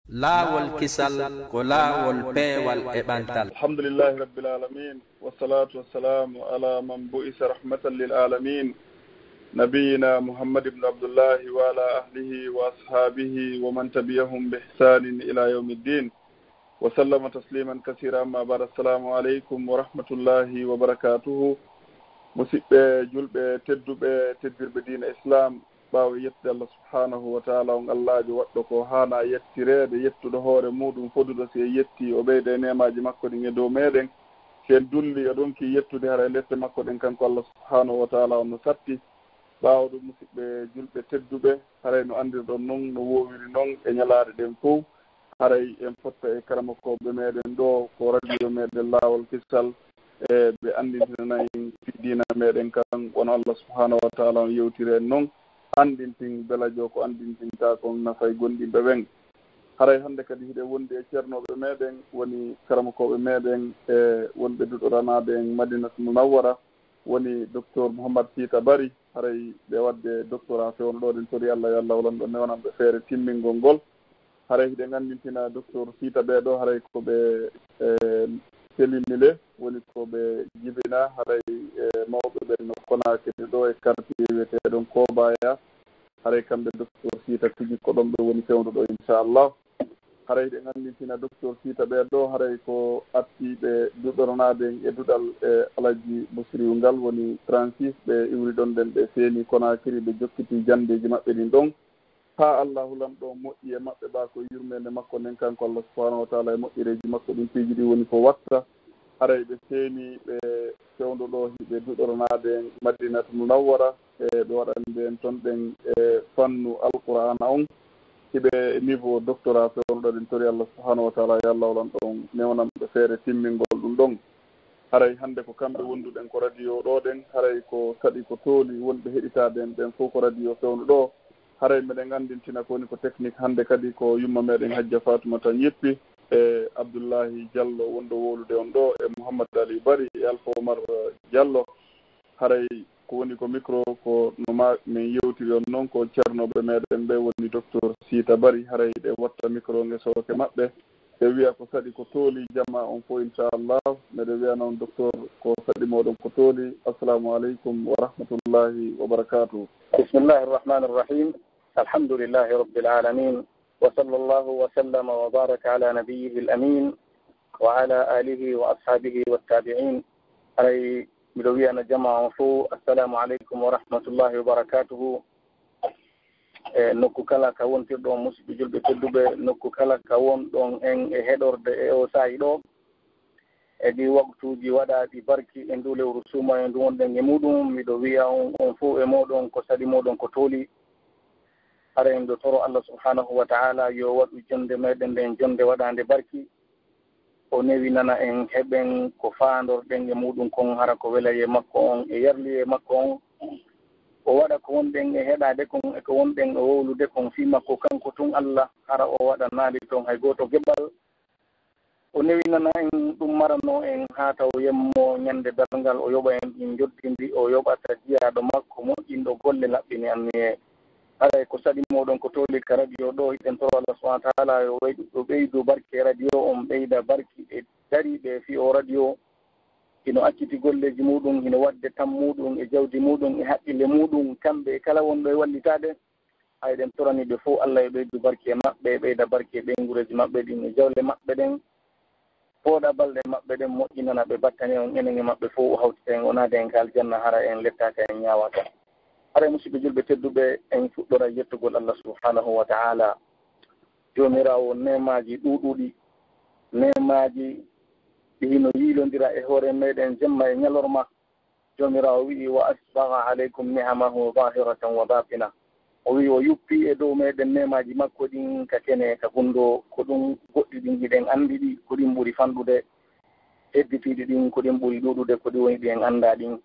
laawol kisal ko laawol peewal e ɓantal. alhamdulillahi rabbil alamin wassalatu wassalamu ala man bu'isa rahmatan lil alamin nabiyina muhammad ibn abdullahi wa ala ahlihi wa ashabihi wa man tabiyahum bi ihsanin ila yawmiddin wa sallama tasliman kasira. amma ba'd. assalamu aleykum wa rahmatullahi wa barakatuhu. musidɓe julɓe tedduɓe teddirɓe diina islam, ɓaawa yettude allah subhanahu wa taala on allajo waɗɗo ko haana yettirede, yettuɗo hoore muɗum foduɗo si yetti o ɓeyde nemaji makko ɗin e dow meɗen. sen dulli o ɗonki yettude hara e lette makko ɗen kanko allah subhanahu wa taala on no satti. ɓaawa ɗum musidɓe julɓe tedduɓe, haray no andirɗon noon no wowiri noon e ñalaade ɗen fof, haray en fotta e karamakoɓe meɗen ɗo ko radio meɗen laawol kisal e ɓe andintinanayi fiddina meɗen kan wono allah subhanahu wa taala on yewtiri en noon andintin belajo ko andintinta kon nafay gonɗinɓe ɓen. haray hannde kadi hiɗe wondi e ceernoɓe meɗen woni karamakoɓe meɗen e wonɓe duɗoranade en madinatu munawwara, woni docteur Mouhammad Sita Bari. haray ɓe wadde doctorat fewno ɗo ɗen tori allah yo allah wolanɗo newnanɓe feere timmingol ngol. haray hiɗen andintina docteur Sita ɓeɗo haray koɓe selinile woni koɓe jibina haray mawɓe ɓen no Konakiri ɗo e quartier wiyeteɗon Kobaya. haray kamɓe docteur Sita tigi ko ɗon ɓe woni fewndo ɗo inchallah. haray ɗen andintina docteur Sita ɓeɗo haray ko artiɓe duɗoranade e duɗal e alaji Busiriw ngal woni 36 ɓe iwri ɗon ɗen ɓe seeni Konakiri, ɓe jokkiti jandeji maɓɓe ɗin ɗon ha allahu lamɗo moƴƴi e maɓɓe ɓa ko yurmede makko nden kanko allah subahanahu wa taala e moƴƴireji makko ɗin piiji ɗi woni ko watta. haray ɓe seeni ɓe fewndo ɗo hiɓe duɗoranade en madinatu munawwara e ɓe waɗande en toon ɗen e fannu alqur'ana on hiɓe niveau doctorat fewno ɗo ɗen tori allah subahanahu wa taala yo allah wolan ɗon newnanɓe feere timmingol ɗum ɗon. haray hannde ko kamɓe wonduɗen ko radio ɗo ɗen, haray ko saɗi ko tooli wonɓe heɗitade en ɓen fof ko radio fewno ɗo. haray meɗen andintina ko woni ko technique hannde kadi ko yumma meɗen Hajja Fatoumata Yippi e Abdoullahi Diallo wonɗo wolude on ɗo e Mouhammad Ali Bari e Alpha Omar Diallo. haray ko woni ko micro ko no ma min yewtiri on noon ko ceernoɓe meɗen ɓe woni docteur Sita Bari. haray ɗe watta micro nge soke maɓɓe ɓe wiya ko saɗi ko tooli jamma on fof inchallah. meɗe wiya noon docteur ko saɗi moɗon ko tooli. assalamu aleykum wa rahmatullahi wa barakatuhu. bismillahi irrahmani irrahim. alhamdulillahi rabbil alamin wa sallallahu wa sallama wa baraka ala nabiyyihi al-amin wa ala alihi wa ashabihi wattabi'in. haray miɗo wiyana jama on fof assalamu aleykum wa rahmatullahi wa barakatuhu. e nokku kala ka wontirɗon musidɓe julɓe tedduɓe, nokku kala ka wonɗon en e heɗorde e o saayi ɗo e ɗi waktuji waɗaɗi barki e ndu lewru suuma e ndu wonɗen e muɗum. miɗo wiya on fof e moɗon ko saɗi moɗon ko tooli. hara en ɗo toro allah subhanahu wa taala yo waɗu jonde meɗen nden jonde waɗande barki, o newinana en heɓen ko faandorɗen e muɗum kon, hara ko wela e makko on e yarli e makko on, o waɗa ko wonɗen e heɗade kon e ko wonɗen e wowlude kon fi makko kanko tun allah, hara o waɗa naali toon hay goto geɓal. o newinana en ɗum marano en ha taw yemmo ñande dalngal o yoɓa en ɗin joddindi, o yoɓata jiyaɗo makko moƴƴinɗo golle laɓɓini anni e haray ko saɗi moɗon ko tooli ka radio ɗo. hiɗen toro allah subahana taala yo ɓeydu barke radio on, ɓeyda barki e dariɓe fi o radio hino acciti golleji muɗum, hino wadde tam muɗum e jawdi muɗum e haqqille muɗum, kamɓe e kala wonɗo e wallitade. hayɗen toraniɓe fof allah e ɓeydu barke e maɓɓe, ɓeyda barke e ɓeygureji maɓɓe ɗin e jawle maɓɓe ɗen, pooɗa balɗe maɓɓe ɗen, moƴƴinana ɓe battane on enen e maɓɓe fof o hawtita en onade en ka aljanna, hara en lettaka en ñawata. haray musidɓe julɓe tedduɓe, en fuɗɗora yettugol allah subhanahu wa taala. jomirawo nemaji ɗuɗuɗi, nemaji ɗi hino yiilodira e hoore meɗen jemma e ñalorma. jomirawo wi'i wa asbaga aleykum nihamahu zahiratan wa batina. o wi o yuppi e dow meɗen nemaji makko ɗin ka kene ka gundo, ko ɗum goɗɗi ɗin hiɗen andi ɗi, ko ɗin ɓuuri fanɗude, hedditiɗi ɗin ko ɗin ɓuuri ɗuɗude, ko ɗi woni ɗi en anda ɗin.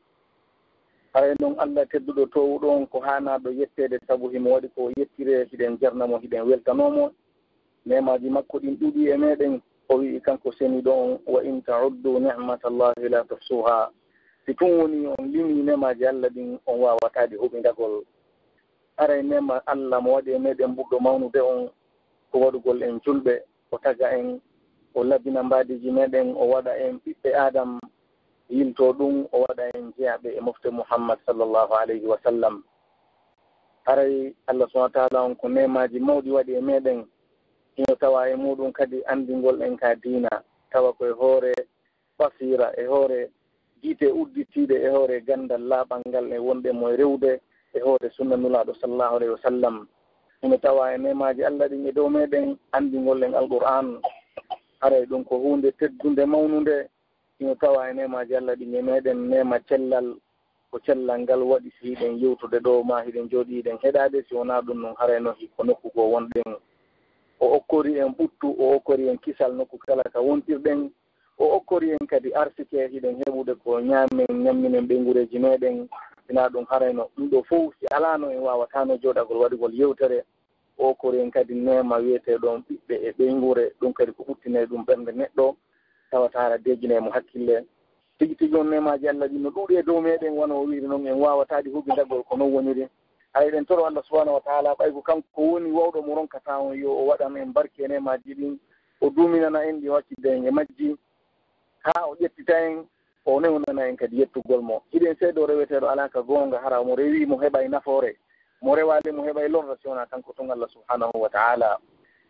haray noon allah tedduɗo towɗon ko hanaɗo yettede, saabu himo waɗi ko yettire, hiɗen jarnamo, hiɗen weltanomo. nemaji makko ɗin ɗuuɗi e meɗen. o wii kanko seniɗo on wa in tauddu nicmatallahi la tuhsuha. si tun woni on limi nemaji allah ɗin on wawataɗi huɓidagol. haray nema allah mo waɗi e meɗen ɓurɗo mawnude on ko waɗugol en julɓe, o taga en, o labbina mbadiji meɗen, o waɗa en ɓiɓɓe adam yilto ɗum, o waɗa en jeyaɓe e mofte Muhammad sallllahu alayhi wa sallam. haray Allah subhanahu wa taala on ko nemaji mawɗi waɗi e meɗen, ino tawa e muɗum kadi andingol en ka diina, tawa koye hoore basira, e hoore jiite udditiɗe, e hoore gandal laaɓal ngal e wonɗe moye rewde, e hoore sunna nulaɗo sallllahu alayhi wa sallam. ino tawa e nemaji Allah ɗin e dow meɗen, andingol en alqur'an. haray ɗum ko hunde teddude mawnude. ino tawa e nemaji Allah ɗin e meɗen, nema cellal, ko cellal ngal waɗi si hiɗen yewtude ɗo ma hiɗen jooɗi hiɗen heɗade. si wona ɗum noon haray no ko nokku goo wonɗen. o okkori en ɓuttu, o okkori en kisal nokku kala ka wontirɗen, o okkori en kadi arsike hiɗen heɓude ko ñaamen ñamminen ɓeygureji meɗen. sina ɗum harayno ɗum ɗo fof si alano en wawatano jooɗagol waɗigol yewtere. o okkori en kadi nema wiyeteɗon ɓiɓɓe e ɓeygure, ɗum kadi ko ɓuttine ɗum ɓernde neɗɗo, tawata hara dejinemo hakkille. tigi tigi on nemaji Allah ɗi no ɗuuɗi e dow meɗen, wona o wiiri noon en wawataɗi huɓidagol ko non woniri. hayɗen toro Allah subahanahu wa taala ɓayko kanko woni wawɗo mo ronkata on yo o waɗan en barke e nemaji ɗin, o duminana en ɗi wakkide en e majji, ha o ƴettita en, o newnana en kadi yettugol mo. hiɗen seeɗo reweteɗo alaka gonga hara mo rewi mo heɓay nafoore, mo rewali mo heɓay lorra si wona kanko ton Allah subhanahu wa taala.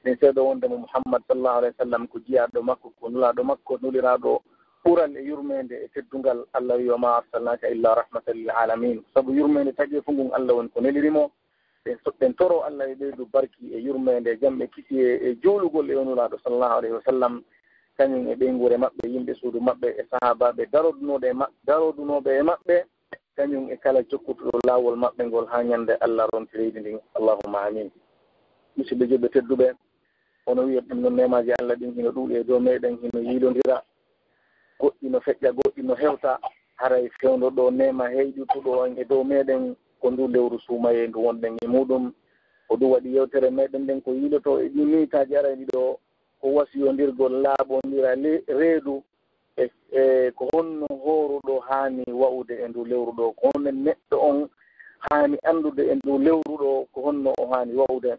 ɗen seeɗo wondemo Muhammad sallllahu alayhi wa sallam ko jiyaɗo makko, ko nulaɗo makko, nuliraɗo ɓural e yurmede e teddugal. Allah wi wa ma arsalnaka illa rahmatan lil alamin. saabu yurmede tagi fu ngun Allah woni ko nelirimo. ɗen toro Allah e ɓeydu barki e yurmede, jamɓe kisi e juulugol e onulaɗo sallllahu alayhi wa sallam, kañum e ɓeygure maɓɓe, yimɓe suudu maɓɓe e sahabaɓe darodunoɓe e maɓɓe, kañum e kala jokkutuɗo laawol maɓɓe ngol ha ñande Allah rontireydi ndin. allahumma amin. musidɓe juɓɓe tedduɓe, ono wiya ɗum noon nemaji Allah ɗin hino ɗuuɗi e dow meɗen, hino yiilodira, goɗɗi no feƴƴa, goɗɗi no hewta. haray fewndo ɗo nema heyɗituɗo en e dow meɗen ko ndu lewru suumaye ndu wonɗen e muɗum. ko ɗum waɗi yewtere meɗen nden ko yiiloto e ɗi minitaji arani ɗo, ko wasiyodirgol laaɓodira reedu e ko honno horuɗo haani wa'ude e ndu lewru ɗo, ko honno neɗɗo on haani anndude e ndu lewru ɗo, ko honno o haani wa'ude.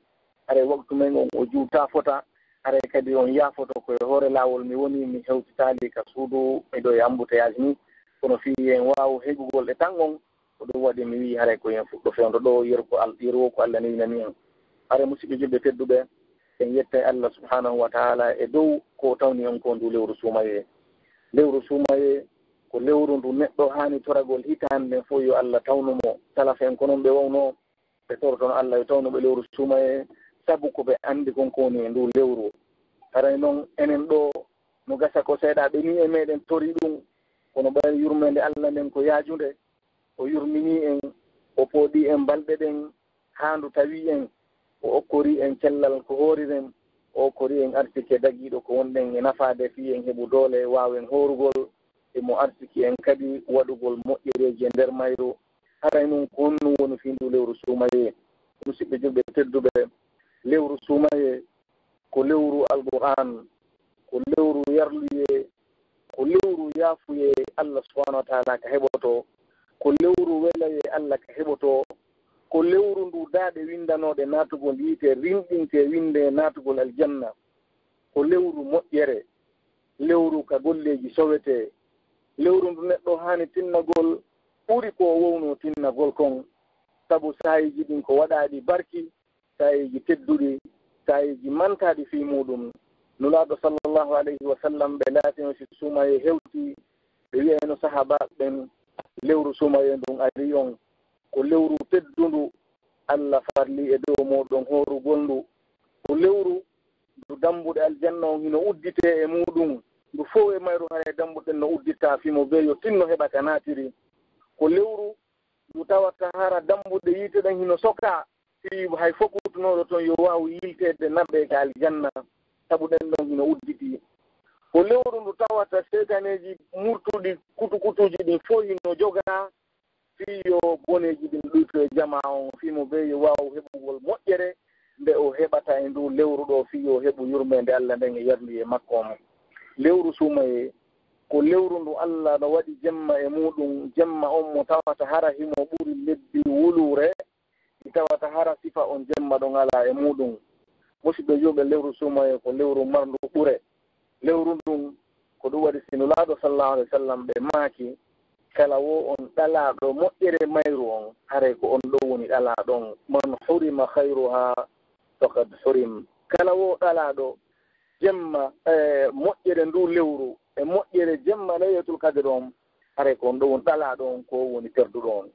haray waktu men on o juuta fota, haray kadi on yaafoto koye hoore laawol mi woni mi hewtitali ka suudu miɗo e embouteillage ni, kono fii en waaw heɓugol e tan on. ko ɗum waɗi mi wii haray ko yen fuɗɗo fewndo ɗo yerwo ko Allah newnani en. haray musidɓe julɓe tedduɓe, en yettay Allah subhanahu wa taala e dow ko tawni on ko ndu lewru suumaye. lewru suumaye ko lewru ndu neɗɗo haani toragol hitande nden fof yo Allah tawnumo. salaf en ko noon ɓe wawno ɓe torotono Allah yo tawnuɓe lewru suumaye, sabu ko ɓe anndi konko woni e ndu lewru. haray noon enen ɗo no gasa ko seeɗaɓe ni e meɗen tori ɗum, kono ɓayri yurmede Allah nden ko yaajunde, o yurmini en, o pooɗi en balɗe ɗen, haandu tawi en, o okkori en cellal ko hooriren, o okkori en arsike dagiiɗo ko wonɗen e nafaade fi en heɓu doole waawen horugol, emo arsiki en kadi waɗugol moƴƴereji e nder mayru. haray noon ko honno woni fi ndu lewru suumaye. musidɓe julɓe tedduɓe, lewru suumaye ko lewru alqur'an, ko lewru yarluye, ko lewru yaafuye Allah subhanahu wa taala ka heɓoto, ko lewru welaye Allah ka heɓoto, ko lewru ndu daaɗe windanoɗe naatugol yiite rinɗinte winde naatugol aljanna, ko lewru moƴƴere, lewru ka golleji sowete, lewru ndu neɗɗo haani tinnagol ɓuri ko wowno tinnagol kon, sabu sayiji ɗin ko waɗaɗi barki, sayiji tedduɗi, sayiji mantaɗi fi muɗum. nulaaɗo sallllahu alayhi wa sallam ɓe laatino si suumaye hewti, ɓe wiyayno sahabaɓen lewru suumaye ndun ari on ko lewru teddundu, Allah farli e dow moɗon horugol ndu, ko lewru ndu dambuɗe aljanna on hino uddite e muɗum, ndu fof e mayru hara dambuɗen no uddita fimo be yo tinno heɓa ka naatiri, ko lewru ndu tawata hara dambuɗe yiite ɗen hino soka fi hay fokutunoɗo toon yo waw yiltede naɓɓe ka aljanna, sabu ɗen ɗon hino udditi. ko lewru ndu tawata seytaneji murtuɗi kutukutuji ɗin fof hino joga fi yo boneji ɗin ɗuyto e jama on, fimo be yo waw heɓugol moƴƴere nde o heɓata e ndu lewru ɗo fi yo heɓu yurmede Allah nden e yarli e makko on. lewru suumaye ko lewru ndu Allah no waɗi jemma e muɗum, jemma on mo tawata hara himo ɓuri lebbi wulure, mi tawata hara sifa on jemma ɗon ala e muɗum. musidɓe julɓe lewru suumaye ko lewru marndu ɓure lewru ndun ko ɗum waɗi sinulaaɗo sallallahu alih w sallam ɓe maaki kala wo on ɗalaaɗo moƴƴere mayru on hare ko on ɗo woni ɗalaaɗon man hurima hayruha faqad hurim kala wo ɗalaaɗo jemma moƴƴere ndu lewru e moƴƴere jemma laylatul kadre on hare ko on ɗo woni ɗalaaɗo on ko woni perduɗo on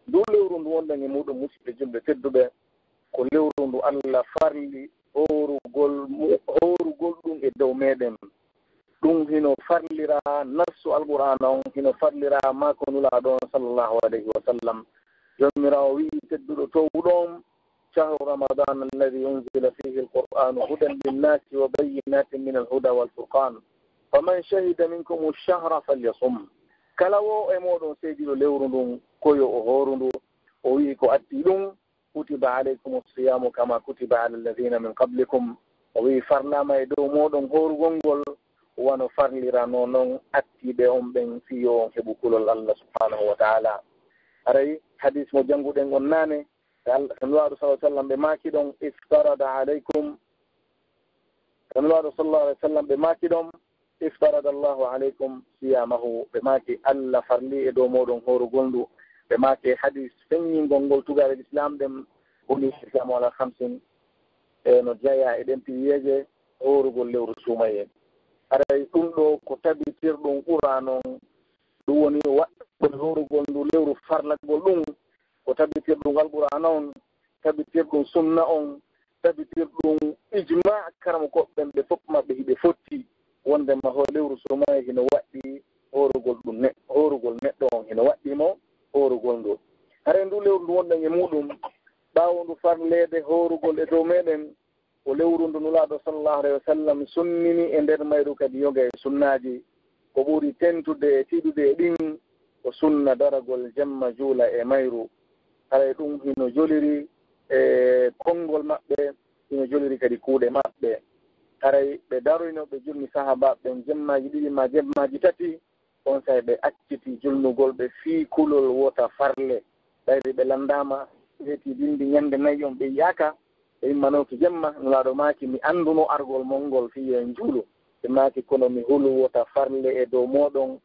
ndu lewru ndu wonɗen e muɗum musidɓe julɓe tedduɓe ko lewru ndu Allah farli horugol ɗum e dow meɗen ɗum hino farlira nassu alqur'ana on hino farlira maako nulaaɗo on sallllahu alayhi wa sallam joomirawo wii tedduɗo towɗon shahru ramadan alladi unzila fihi alqur'anu hudan linnasi wa bayinatin min alhuda walfurqan faman shahida minkum alshahra falyasum kala wo e moɗon seediɗo lewru ndun koyo o hooru ndu o wii ko atti ɗum kutiba alaykum alsiyamu kama kutiba ala alladina min qablikum o wii farlama e dow moɗon hoorugol ngol wano farlirano noon attiɓe on ɓen fiyo on heɓu kulol Allah subhanahu wa taala aray hadis mo jannguɗen on naane nulaaɗo sallah sallam ɓe maaki ɗon iftarada alaykum nulaaɗo sallallahu alayhi wa sallam ɓe maaki ɗon iftarada allahu alaykum siyamahu ɓe maaki Allah farli e dow moɗon hoorugol ndu ɓe maaki hadis feññingol ngol tugare l'islam ɗen woni islamu ala hamsin e no jeeya e ɗen piyeje hoorugol lewru suumaye aray ɗum ɗo ko tabitirɗum ɓura noon ɗum woni waɗɗo horugol ndu lewru farlagol ɗum ko tabitirɗum alqur'ana on tabitirɗum sunna on tabitirɗum ijma karama koɓɓen ɓe fof maɓɓe hiɓe fotti wondema ho lewru sumaye hino waɗɗi horugol neɗɗo on hino waɗɗimo horugol ndu hare ndu lewru ndu wonɗen e muɗum ɓaawo ndu farlede horugol e dow meɗen ko lewru ndu nulaaɗo sallallahu alayhi wa sallam sunnini e nder mayru kadi yoga e sunnaji ko ɓuri tentude e tiɗude e ɗin ko sunna daragol jemma juula e mayru haray ɗum hino joliri e konngol maɓɓe hino joliri kadi kuuɗe maɓɓe haray ɓe daroyno ɓe julni sahabaɓe jemmaji ɗiɗi ma jemmaji tati on sahi ɓe acciti julnugol ɓe fii kulol wota farle ɓayri ɓe landama heeti dindi ñande nayyi on ɓe yaaka ɓe immanoki jemma nulaaɗo maaki mi annduno argol molngol fiyen juulu ɓe maaki kono mi hulu wota farle e dow moɗon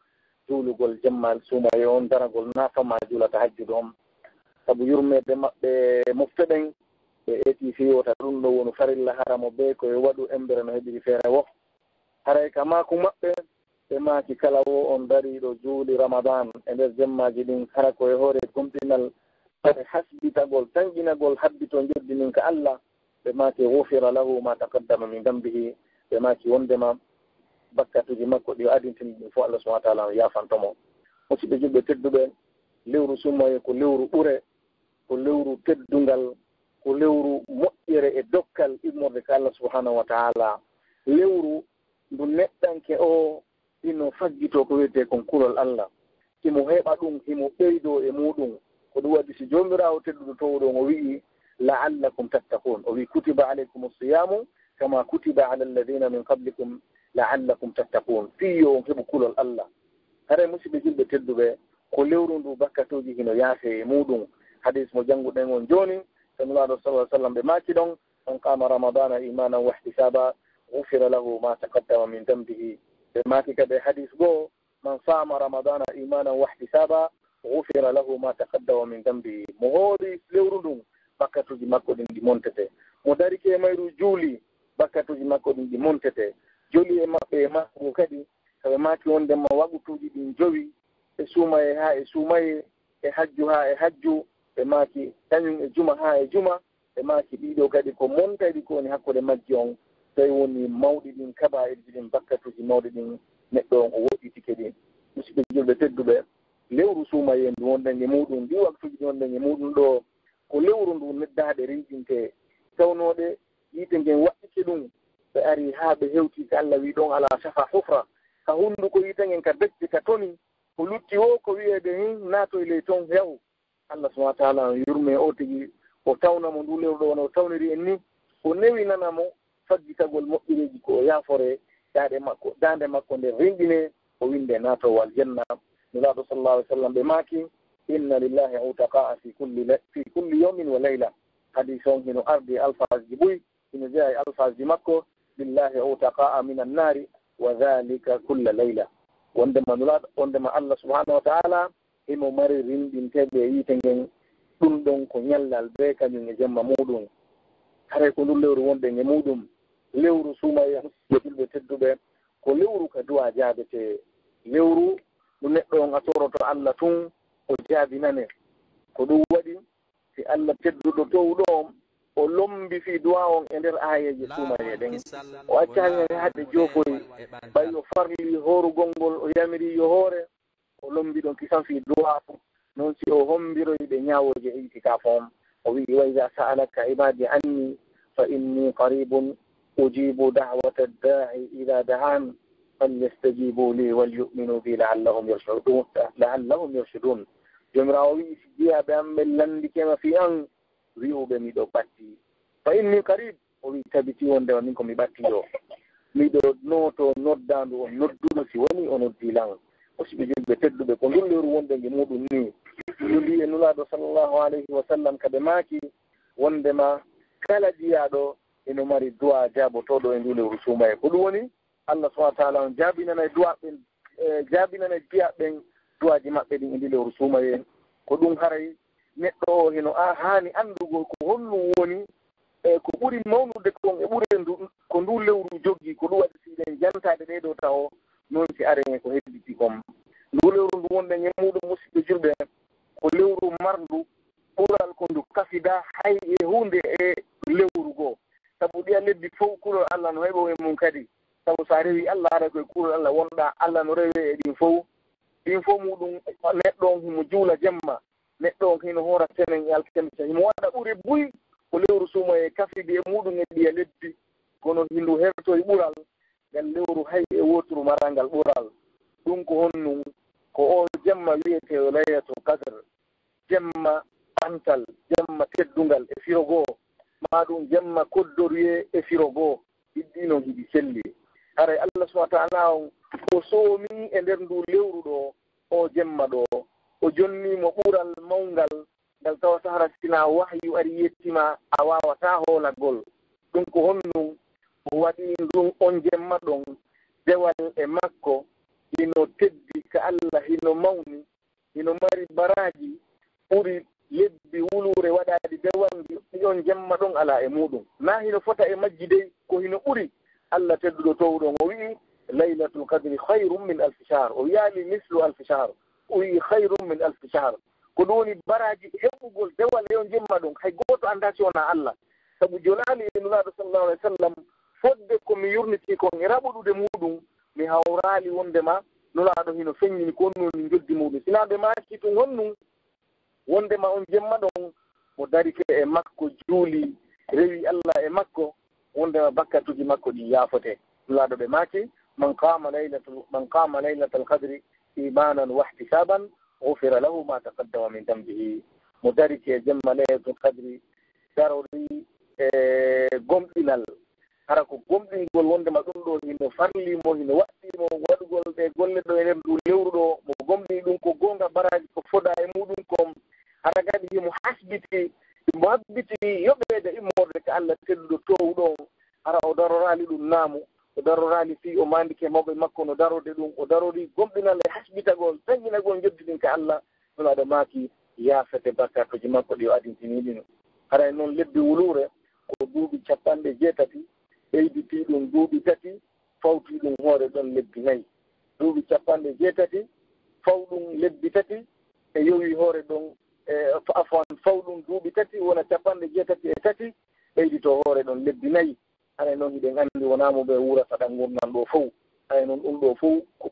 juulugol jemmal suumaye on daragol nafama juulata hajjude on sabu yurmede maɓɓe moftoɗen ɓe eti fiwota ɗum ɗo woni farilla haramo ɓe koye waɗu embere no heɓiri feere wo haray ka maaku maɓɓe ɓe maaki kala wo on dariɗo juuli ramadan e nder jemmaji ɗin hara koye hoore gomɗinal ɓe hasbitagol tanƴinagol habbito joddinin ka Allah ɓe maaki gufira lahu ma taqaddama min dambihi ɓe maaki wondema bakkatuji makko ɗi adintini ɗum fof Allah subahana wa taala yafantomo musidɓe julɓe tedduɓe lewru sumaye ko lewru ɓure ko lewru teddungal ko lewru moƴƴere e dokkal immorde ka Allah subahanahu wa taala lewru ndu neɗɗanke o ino faggito ko wiyete kon kulol Allah himo heɓa ɗum himo ɓeydo e muɗum ko ɗum waɗi si jomirawo tedduɗo towɗon o wi'i la'allakum tattakun o wi kutiba alaykum siyamu kama kutiba ala alladina min qablikum la'allakum tattakun fiyo on heɓu kulol Allah hare musidɓe julɓe tedduɓe ko lewru ndu bakkatoji hino yaafe e muɗum hadis mo jannguɗen on joni sanulaɗo sallah sallam ɓe maaki ɗon on qama ramadana imanan wa ihtisaba gufira lahu ma taqaddama min dambihi ɓe maaki kadi hadis goo man sama ramadana imanan wa ihtisaba gufira lahu ma taqaddama min dambihi mo hoori lewru ndun bakkatuji makko ɗin ɗi montete mo darike e mayru juuli bakkatuji makko ɗin ɗi montete joli e maɓɓe e makko kadi kaɓe maaki wondema waɓutuji ɗin jowi e suumaye ha e suumaye e hajju ha e hajju ɓe maaki kañum e juma ha e juma ɓe maaki ɗiɗo kadi ko montaɗi ko woni hakkude majji on tawi woni mawɗi ɗin kaba e ɗin bakkatuji mawɗi ɗin neɗɗo on o woɗɗitike ɗin musidɓe julɓe tedduɓe lewru suumaye ndu wonɗen e muɗum ɗi waktuji ɗi wonɗen e muɗum ɗo ko lewru ndu neddaɗe rinƴinte tawnoɗe yiite ngen waɗɗike ɗum ɓe ari ha ɓe hewti ko Allah wi ɗon ala safa hufra ka hunnduko yiite ngen ka becce ka toni ko lutti o ko wiyede hin naato e ley toon yahu Allah subahana wa taala yurme o tigi o tawnamo ndu lewru ɗo wono o tawniri en ni o newinanamo faggitagol moƴƴireji ko yaafore dande makko nde rinɗine o winde naatowo aljanna nulaaɗo sallallahu alih w sallam ɓe maaki inna lillahi utaqa'a fi kulli yawmin wa layla hadis on hino ardi alfaji ɓuy ina jeeya alfaji makko billahi utaqa'a min annari wa dhalika kulla layla wondema Allah subhanahu wa ta'ala imo mari rinɗinteɓe yiite ngen ɗum ɗon ko ñallal be kañum e jemma muɗum haray ko ndu lewru wonɗen e muɗum lewru suumaye musidɓe tedduɓe ko lewru ka duwa jaabete lewru ɗum neɗɗo on a toroto Allah tun o jaabinane ko ɗum waɗi si Allah tedduɗo towɗo o lombi fi duwa on e nder ayeje suumaye ɗen o accañane haɗe joofoyi ɓay o farli horugol ngol o yamiri yo hoore o lombi ɗon kisan fi duwa noon si o hombiroyi ɓe ñawoje e itikaf on o wii wa ida sa'alaka ibadi anni fa inni qaribun ujibu da'wata da'i ida da'an falyastajibu li walyu'minu bi la'allahum yarshudun jomirawo wii si jiyaɓe an ɓe landikema fi an wi'uɓe miɗo ɓatti fa inni qarib o wi tabiti wonde on nin komi ɓatti ɗo miɗo noto noddandu on nodduɗo si woni o noddilan o siɓe julɓe tedduɓe ko ndulleru wonde nge muɗum ni juli e nulaɗo sallllahu alayhi wa sallam kaɓe maaki wondema kala jiyaɗo eno mari duwa jaabotoɗo e ndulleru suumaye ko ɗum woni Allah subahana wa taala on jaabinana duwaɓen jaabinana jiyaɓen duwaji maɓɓe ɗin e ndulleru suumaye ko ɗum haray neɗɗo o heno haani anndugol ko hollum woni ko ɓuri mawnude kon e ɓure ko ndu lewru jogii ko ɗum waɗi siɗen jantaade ɗeɗo taw noon si aren ko hedditi kom ndu lewru ndu wonɗen e muɗum musidɓe julɓe ko lewru marndu ɓural ko ndu kafida hay e hunde e lewru goo sabu ɗiya lebbi fof kulol Allah no heɓo e mum kadi sabu so a rewi Allah ara koye kulol Allah wonɗa Allah no rewe e ɗin fof muɗum neɗɗo on himo juula jemma neɗɗo on hino hoora tenen e alkemisa himo waɗa ɓuri buy ko lewru suuma e kafidi e muɗum e ɗiya lebbi kono hindu hertoye ɓural ngal lewru hay e woturu marangal ɓural ɗum ko honnum ko o jemma wiyete o laylatul qadre jemma ɓantal jemma teddungal e firo goo ma ɗum jemma koddoriye e firo goo ɗiɗɗino hiɗi selli haray Allah subahana taala on o soomi e nder ndu lewru ɗo o jemma ɗo o jonnimo ɓural mawngal ngal tawata hara sina wahyu ari yettima a wawata hoolagol ɗum ko honnum o waɗi ɗum on jemma ɗon dewal e makko hino teddi ka Allah hino mawni hino mari baraji ɓuri lebbi wulure waɗaɗi dewaldi ɗion jemma ɗon ala e muɗum na hino fota e majji dey ko hino ɓuri Allah tedduɗo towɗon o wi'i laylatul qadri hayrum min alfi shahr o wiyaali mislu alfi shahr o wii hayrum min alfi shahr ko ɗum woni baraji heɓugol dewal e on jemma ɗum hay goto anda si wona Allah sabu jolaali e nuraɗo sallallahu alayhi wa sallam fodde komi yurniti kon e raɓuɗude muɗum mi hawraali wondema nuraɗo hino feññini ko noni joddi muɗum sinaɓe maaki tun honnum wondema on jemma ɗon mo darike e makko juuli rewi Allah e makko wondema bakkatuji makko ɗi yaafote nuraɗo ɓe maaki man qama laylatal qadri imanan wa ihtisaban ghufira lahu ma taqaddama min dambihi mo darike e jemma laylatul qadri darori e gomɗinal hara ko gomɗingol wondema ɗum ɗo hino farlimo hino waɗɗimo waɗugol ɓe golle ɗo e nder ndu lewru ɗo mo gomɗini ɗum ko gonga baraji ko foda e muɗum kom hara kadi himo habbiti yoɓede immorde ko Allah tedduɗo towɗo hara o darorali ɗum naamu o darorali fi o mandike mawɓe makko no darode ɗum o darori gomɗinal e hasbitagol tañinagol jeddiɗin ko Allah ɗum aɗa maaki yaafete bakkatoji makko ɗi o adintiniɗino haray noon lebbi wulure ko duuɓi 60 ɓeyditi ɗum duuɓi 3 fawti ɗum hoore ɗon lebbi 4 duuɓi 60 faw ɗum lebbi 3 e yowi hoore ɗon afwan faw ɗum duuɓi 3 wona 63 ɓeydito hoore ɗon lebbi 4 haray noon hiɗen anndi wonamo ɓe wurata ɗan gurnal ɗo fof hay noon ɗum ɗo fof ko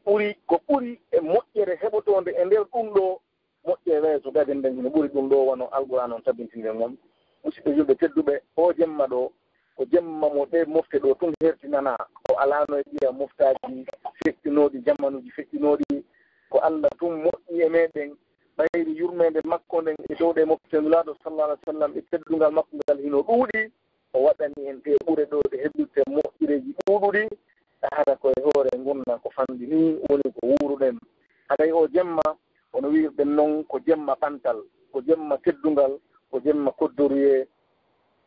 ɓuri e moƴƴere heɓotonde e nder ɗum ɗo moƴƴere weeso gadi nden hino ɓuri ɗum ɗo wono alqouran on tabintinde gon musidɓe julɓe tedduɓe o jemma ɗo ko jemma mo ɗe mofte ɗo tun hertinana o alano e ɓiya moftaji feƴƴinoɗi jammanuji feƴƴinoɗi ko Allah tun moƴƴi e meɗen ɓayri yurmede makko nden e dow ɗe moftenulaɗo sallallah alih w sallam e teddungal makko ngal hino ɗuuɗi o waɗani en ɗe ɓure ɗo ɗe heɓirte moƴƴireji ɗuuɗuɗi hara koye hoore gonna ko famdi ni woni ko wuruɗen haɗay o jemma ono wirɗen noon ko jemma ɓantal ko jemma teddungal ko jemma koddoriye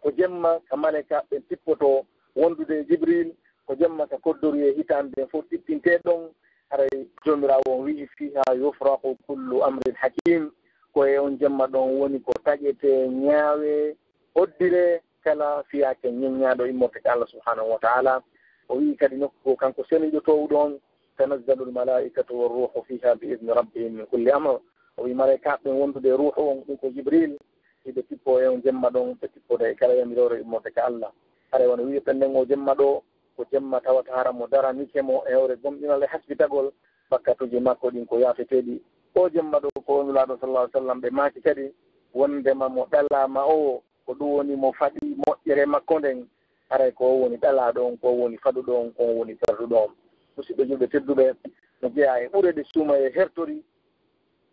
ko jemma jemma ka malaika ɓe tippoto wondude jibril ko jemma ka koddori e hitande fof tippinte ɗon haray jomirawo on wii fiha yufraku kullu amrin hakim ko e on jemma ɗon woni ko taƴete ñaawe hoddire kala fiyake ñeññaɗo immorte ka Allah subhanahu wa ta'ala o wii kadi nokku kanko seniɗo towɗon tanazzalu lmalaikatu warruhu fiha bi idni rabbihim min kulli amr o wi malaika ɓen wondude ruhu on ɗum ko jibril hiɓe tippo e on jemma ɗon ɓe tippode e kala yamirore immorde ka Allah haɗa wona wiye ɓennden o jemma ɗo ko jemma tawata hara mo dara nikemo e hewre gomɗinal e hasbitagol bakkatuji makko ɗin ko yaafeteɗi o jemma ɗo ko wonulaɗo sallah sallam ɓe maaki kadi wondema mo ɗalama o ko ɗum woni mo faɗi moƴƴere makko nden haray ko woni ɗalaɗo on ko woni faɗuɗo on ko woni perduɗo on musidɓe julɓe tedduɓe no jeeya e ɓurede suuma e hertori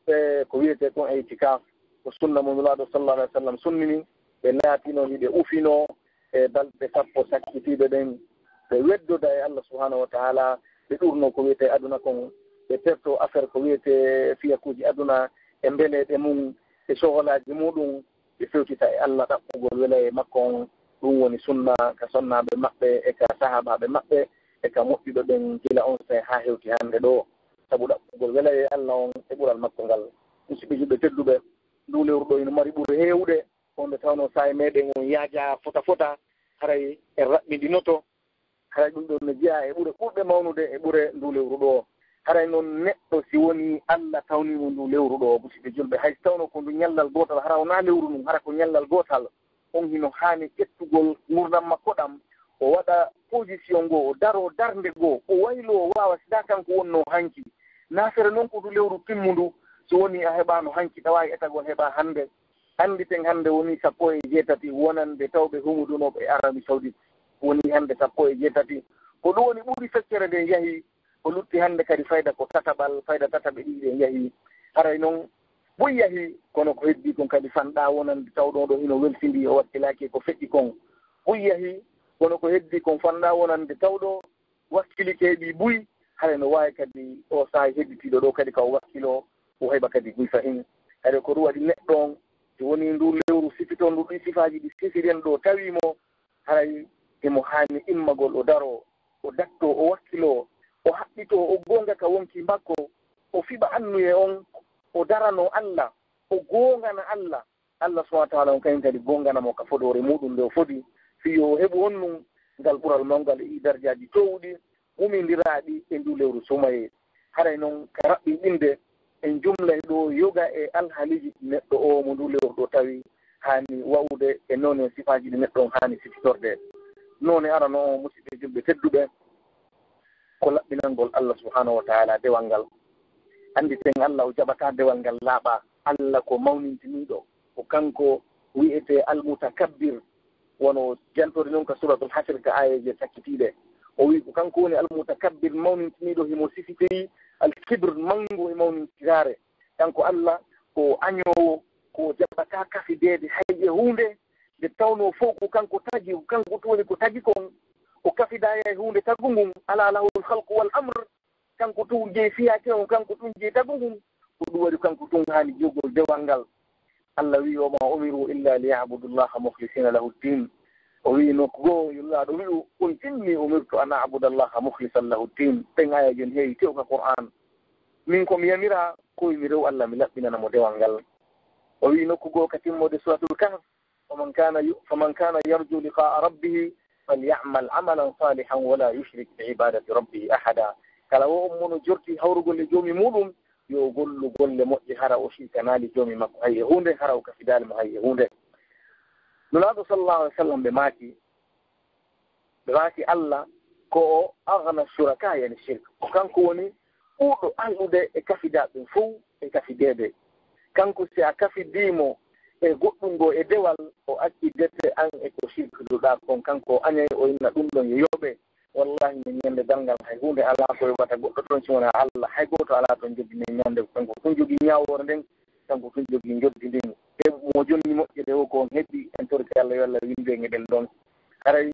e ko wiyete kon e itikaf ko sunna mo nulaaɗo sallallahu alayhi wa sallam sunnini ɓe laatino hiɓe ufino e balɗe sappo sakkitiiɓe ɗen ɓe weddoda e Allah subhanahu wa taala ɓe ɗurno ko wiyete aduna kon ɓe perto affaire ko wiyete fiyakuuji aduna e mbeleɗe mum e sohlaaji muɗum ɓe fewtita e Allah ɗaɓɓugol wela e makko on ɗum woni sunna ka sonnaaɓe maɓɓe e ka sahabaɓe maɓɓe e ka moƴƴuɗo ɗen gila on say haa hewti hannde ɗo sabu ɗaɓɓugol wela e Allah on e ɓural makko ngal musidɓe julɓe tedduɓe ndu lewru ɗo ino mari ɓuri heewde wonde tawno sahe meɗen on yaaja fota haray e raɓɓiɗinoto haray ɗum ɗon no jeeya e ɓure ɓurɓe mawnude e ɓure ndu lewru ɗo haray noon neɗɗo si woni Allah tawnimo ndu lewru ɗo musidɓe julɓe hay so tawno ko ndu ñallal gootal hara wona lewru ndu hara ko ñallal gootal on hino haani ƴettugol gurdam makko ɗam o waɗa position ngoo o daro darnde goo o waylo o waawa sida kanko wonno hanki naafere noon ko ndu lewru timmundu so woni a heɓaano hanki ɗawawi etagol heɓa hannde annditen hannde woni 17 wonande tawɓe humudunoɓe e Arabie Saoudite woni hannde 17 ko ɗum woni ɓuri feccere nde yahi ko lutti hannde kadi fayda ko tataɓal fayda tataɓe ɗiɗi ɗe yahi haray noon boyi yahi kono ko heddi kon kadi fanɗa wonande tawɗo ɗo hino weltindi o wakkilaki ko feƴƴi kon boyi yahi kono ko heddi kon fanɗa wonande tawɗo wakkilike heeɓi buy haray no wawi kadi o saaha hedditiɗo ɗo kadi kaw wakkilo o heɓa kadi buy fahin kadi ko ɗum waɗi neɗɗo on so woni ndu lewru sifito ndu ɗi sifaji ɗi sifiren ɗo tawimo haray emo haani immagol o daro o datto o wakkilo o haɓɓito o gonga ka wonki makko o fiɓa annuye on o darano Allah o gongana Allah subhanahu wa taala on kañum kadi gonganamo ka foɗore muɗum nde o foti fiyo o heɓu honnum ngal ɓural mawgal e dardiaji towɗi umidiraɗi e ndu lewru sumaye haray noon ka raɓɓiɗinde en jumla ɗo yoga e alhaaliji neɗɗo o mo ndu lewru ɗo tawi hani wawde e noon e sifaji ɗi neɗɗo on hani sifitorde noon e arano o musidɓe julɓe tedduɓe ko laɓɓinangol Allah subhanahu wa taala dewal ngal andi ten Allah o jaɓata dewal ngal laaɓa Allah ko mawnintiniɗo ko kanko wiyete almutakabbir wono jantore noon ka suratul hasr ka ayeje sakkitiɗe o wi ko kanko woni almutakabbir mawnintiniɗo himo sifitiri alkibr mango e mawnintirare kanko Allah ko añowo ko jaɓata kafidede hay e hunde nde tawno fof ko kanko tagi kanko toni ko tagi kon o kafidaya e hunde tagu ngun ala lahul halqu wal amre kanko tun jeeyi fiyake on kanko tun jeeyi tagu ngun ko ɗum waɗi kanko tun hani jogol dewal ngal Allah wi o ma umiru illa liyabudullaha mukhlisina lahu ddin o wi nokku goo yullaɗo wi'u qul inni umirtu an abudallaha mukhlisan lahu ddin ɓen ayaji on heewi tewka Qur'an min komi yamira koye mi rew Allah mi laɓɓinanamo dewal ngal o wi nokku goo ka timmode suratul kahf faman kana yarju liqa'a rabbih falyamal amalan salihan wala yushrik bi ibadati rabbih ahada kala wo on mono jorti hawrugol e joomi muɗum yo gollu golle moƴƴe hara o silkanali joomi makko hay e hunde hara o kafidali mo hay e hunde nulaaɗo sallallahu alih w sallam ɓe maaki Allah ko o agna suraka yani shirk ko kanko woni ɓuuɗo anɗude e kafidaɓe fof e kafidede kanko si a kafidimo e goɗɗum ngo e dewal o accidete an e ko sirkuduɗa kon kanko añay o inna ɗum ɗon yo yoɓe wallahi min ñande dalngal hay hunde ala ko yoɓata goɗɗo toon si wona Allah hay goto ala toon jogui min ñande kanko tun jogui ñawore nden kanko tun jogui joddi ndin e mo jonni moƴƴe ɗe o ko on heddi en torki Allah yo Allah winde ngeɗen ɗon haray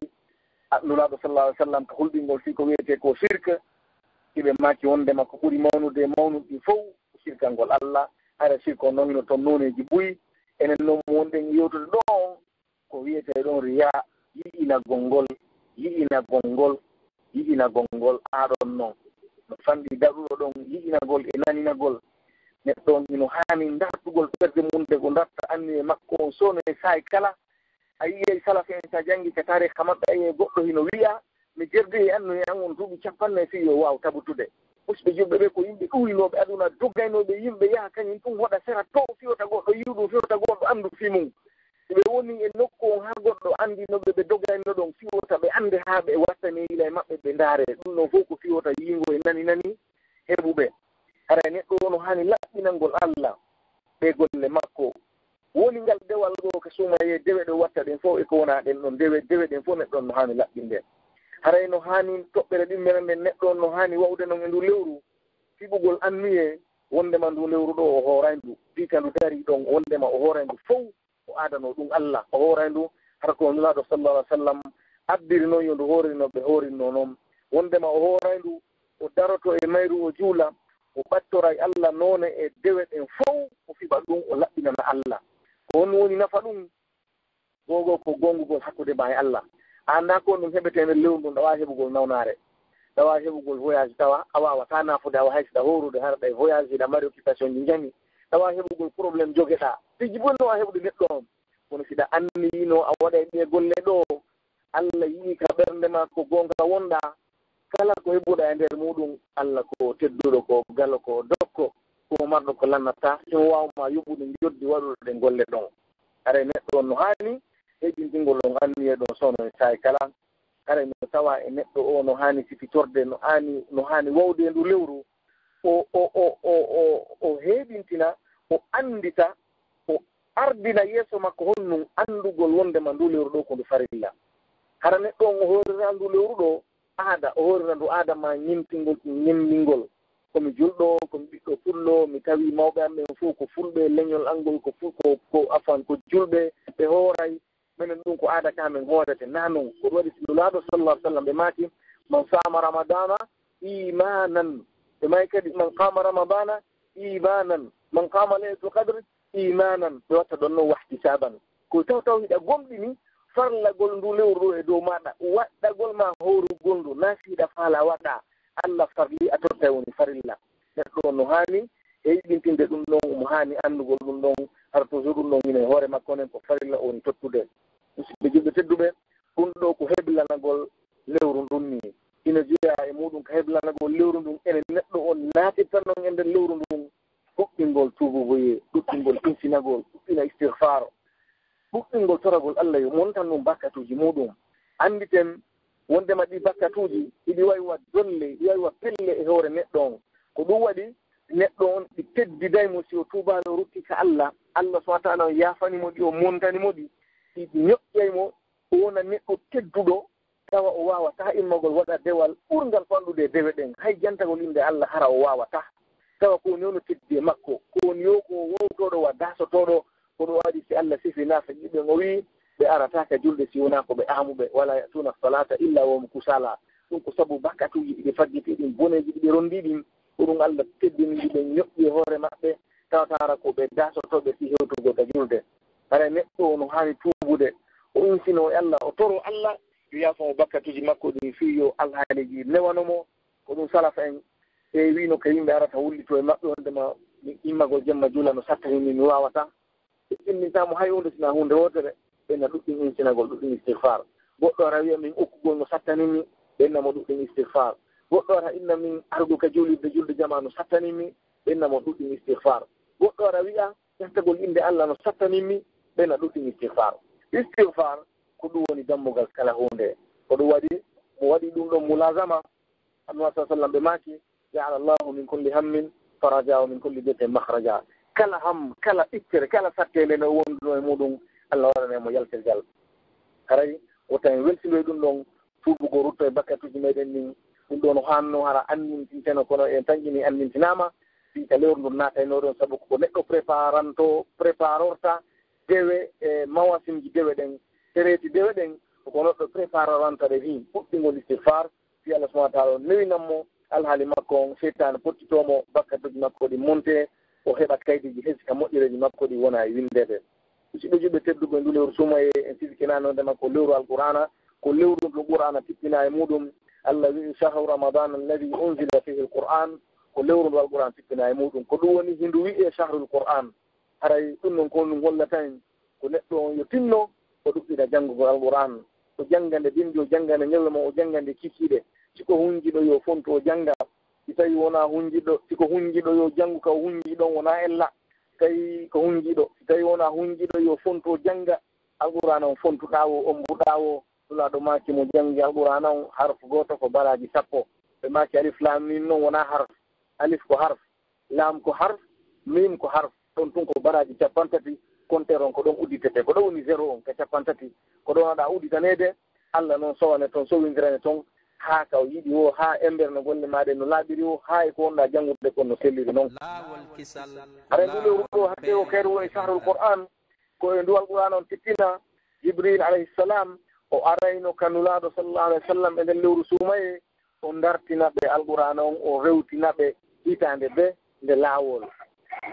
nulaaɗo sallallahu alih w sallam ko hulɓingol si ko wiyete ko sirka hiɓe maki wondema ko ɓuuri mawnuɗi fof sirkangol Allah hara sirko noon hino toon noneji ɓuyi enen noon mo wonɗen yewtude ɗo ko wiyete ɗon riya yi'ina gongol aɗon noon no fanɗi daɗuɗo ɗon yi'inagol e naninagol neɗɗo ino hani dartugol ɓerde mum de go darta anni e makko on sono e sahay kala a yiyey salafe en sa janngi ka taarih ka maɓɓe ayiye goɗɗo hino wiya mi jerdi e annu e an on duuɓi 50 yo waaw tabutude usɓe julɓe ɓe ko yimɓe ɗuwinooɓe aduna doggaynooɓe yimɓe yaha kañum ɗum waɗa sera to fiyota goɗɗo yiwɗum fiyota goɗɗo anndu fimum ɓe woni e nokku on haa goɗɗo anndinoɓe ɓe dogayno ɗon fiwota ɓe annde haa ɓe wattani ila e maɓɓe ɓe ndaare ɗum ɗon fof ko fiwota yingo e nani heɓuɓe hara neɗɗo wono hani laɓɓinalngol Allah ɓe golle makko woni ngal dewal ɗo ko sumaye dewe ɗo watta ɗen fof e ko wona ɗen ɗon dewe ɗen fof neɗɗo on no hani laɓɓinde haray no hani toɓɓere ɗimmere nden neɗɗo on no hani wawde noon e ndu lewru fiɓugol annuye wondema ndu lewru ɗo o hoorayndu fika ndu dari ɗon wondema o hoorayndu fof o aadano ɗum Allah o hoorayndu hara ko nulaaɗo sallallahu alih w sallam addiri noon yo ndu hoorino ɓe hoorinno noon wondema o hoorayndu o daroto e mayru o juula o ɓattoray Allah noone e dewe ɗen fof o fiɓa ɗum o laɓɓinana Allah ko on woni nafa ɗum gogo ko gongugol hakkude ma e Allah anda ko ɗum heɓete nder lewru ɗum ɗawa heɓugol nawnaare ɗawa heɓugol voyage tawa a wawata nafude awa haysiɗa horude haraɗa e voyage ɗa mari occupation ji jami ɗawa heɓugol probléme jogueɗa tiji bonni wawa heɓude neɗɗo on kono siɗa anniyino a waɗa ɗe golle ɗo Allah yii ka ɓernde ma ko gonga wonɗa kala ko heɓuɗa e nder muɗum Allah ko tedduɗo ko galo ko dokko ko marɗo ko lannata simo wawma yuɓɓude joddi waɗuɗo ɗe golle ɗon haray neɗɗo on no hani heƴintingol ɗon anniye ɗon sowno e sahay kala haray no tawa e neɗɗo o no hani sifitorde no hani wawde e ndu lewru o heeɓintina o andita o ardina yeeso makko honnum andugol wondema ndu lewru ɗo ko ndu farilla hara neɗɗo on o horira ndu lewru ɗo aada o horira ndu aada ma ñimtingol ɗum ñemmingol komi julɗo komi ɓiɗɗo pullo mi tawi mawɓe am ɓen fof ko fulɓe leñol angol ko afan ko julɓe ɓe hooray minen ɗum ko aada ka men hoorete na noon ko waɗi nulaaɗo sallah ah sallam ɓe maaki man sama ramadana imanan ɓe may kadi man qama ramadana imanan man qama laylatul qadre imanan ɓe watta ɗon noon wahtisaban ko taw hiɗa gomɗini farlagol ndu lewru ɗo e dow maɗa waɗɗagol ma horugol ndu nasiiɗa faala waɗa Allah farli a totta woni farilla neɗɗo no hani e yiɗintinde ɗum ɗon omo hani anndugol ɗum ɗon har toujours ɗum ɗon ine hoore makko nen ko farilla woni tottude musidɓe julɓe tedduɓe ɗum ɗo ko heblanagol lewru ndun ni ina jeeya e muɗum ko heblanagol lewru ndun ene neɗɗo on naatitta noon e nder lewru ndun ɗuɗɗingol tuububoye ɗuɗɗingol insinagol ɗuɗɗina istigfar ɗuɗɗingol toragol Allah yo montan ɗum bakkatuji muɗum anditen wondema ɗi bakkatuji iɗi wawi wa dolle ɗi wawi wa pelle e hoore neɗɗo on ko ɗum waɗi neɗɗo on ɗi teddidaymo si o tubano rutti ka Allah subahana wa taala o yafanimo ɗi o montanimo ɗi ɗi ñoƴƴaymo o wona neɗɗo tedduɗo tawa o wawata immagol waɗa dewal ɓurgal fanɗude dewe ɗen hay jantagol inde Allah hara o wawata tawa ko woni ono teddi e makko ko woni yo ko wowtoɗo wa dasotoɗo ko ɗum waɗi si Allah sifi nafa ƴiɓen o wi ɓe arataka julde si wona ko ɓe amuɓe wala yatuna salata illa wom kusala ɗum ko sabu bakkatuji ɗiɗi faggiti ɗin boneji ɗiɗi rondi ɗin ko ɗum Allah teddini ɓe ñoƴƴi e hoore maɓɓe tawatara ko ɓe dasotoɓe si hewtugo ka julde hara neɗɗo no hani tuubude o insino e Allah o toro Allah yo yaafamo bakkatuji makko ɗin fi yo alhaaliji newanomo ko ɗum salafa en e wino ko yimɓe arata wullito e maɓɓe wondema immagol jemma juula no sattanimi mi wawata ɗinnitamo hay hunde sina hunde wotere ɓenna ɗuɗɗin insinagol ɗuɗɗin istigfar goɗɗo ara wiya min ukkugol no sattanimi ɓennamo ɗuɗɗin istigfar goɗɗo ara inna min ardu ka julde jama no sattanimi ɓennamo ɗuɗɗin istigfar goɗɗo ara wiya ƴettagol inde Allah no sattanimi ɓenna ɗuɗɗin istigfar ko ɗum woni dammugal kala hunde ko ɗum waɗi mo waɗi ɗum ɗon mulazama annabi sa sallam ɓe maaki jaala Allahu min kulli hammin faraja wa min kulli dete mahraja kala ham kala iccere kala sattele no wonduno e muɗum Allah waɗanemo yaltirgal haray wotan welsiloy ɗum ɗon tuubugo rutto e bakkatuji meɗen ɗin ɗum ɗo no hanno hara annintinteno kono en tañƴini annintinama fika lewru ndu naatayno ɗon saabu ko neɗɗo préparorta dewe e mawasimji dewe ɗen tereeti dewe ɗen koko neɗɗo préparoranta ɗe fi puɗɗingol istigfar fi Allah subahana taala o newinanmo alhaali makko on seytane pottitomo bakkatuji makko ɗi monte o heɓat kaydiji hesika moƴƴireji makko ɗi wona e windede musidɓe juɓɓe tedduɓe ndu lewru sumaye en sifikinanodema ko lewru alqur'ana ko lewru ɗo qur'ana tippina e muɗum. Allah wi shahru ramadan alladi unzila fihi alqur'an, ko lewru ndu alqur'an tippina e muɗum. ko ɗum woni hindu wi'e shahrul qur'an. haray ɗum noon ko ɗum hollata en ko neɗɗo on yo tinno o ɗuɓɓiɗa janngugol alqur'an, o janngande bindi, o janngande ñalawma, o janngande kikiiɗe. siko hunjiɗo yo fontu o jannga, si tawi wona hunjiɗo, siko hunjiɗo yo janngu ka o hunjiɗon wona ella. tawi ko hunjiɗo, si tawi wona hunjiɗo yo fontu o jannga alqur'ana on fontuɗawo on mbuɗawo. Nulaɗo maki mo janngi alqur'ana on harfu goto ko baraji 10. ɓe maki alif lam mim noon wona harf. alif ko harf, lam ko harf, mim ko harf. ɗon tun ko baraji 50. compteur on ko ɗon udditete, ko ɗo woni 0 on ka 50. ko ɗon aɗa udditanede. Allah noon sowane toon, sowindirane toon haa ka o yiɗi o, haa emberno golle maɗe no laaɓiri o, haa e ko wonɗa janngude kon no selliri noon. hara ndu lewru ɗo hakke o kayru woni shahrul qur'an, ko e ndu alqur'an on tippina. Jibril alayhissalam o arayno kanulaɗo sallallahu alayhi wa sallam e nder lewru sumaye, o dartinaɓe alqur'ana on, o rewtinaɓe hitande be nde laawol.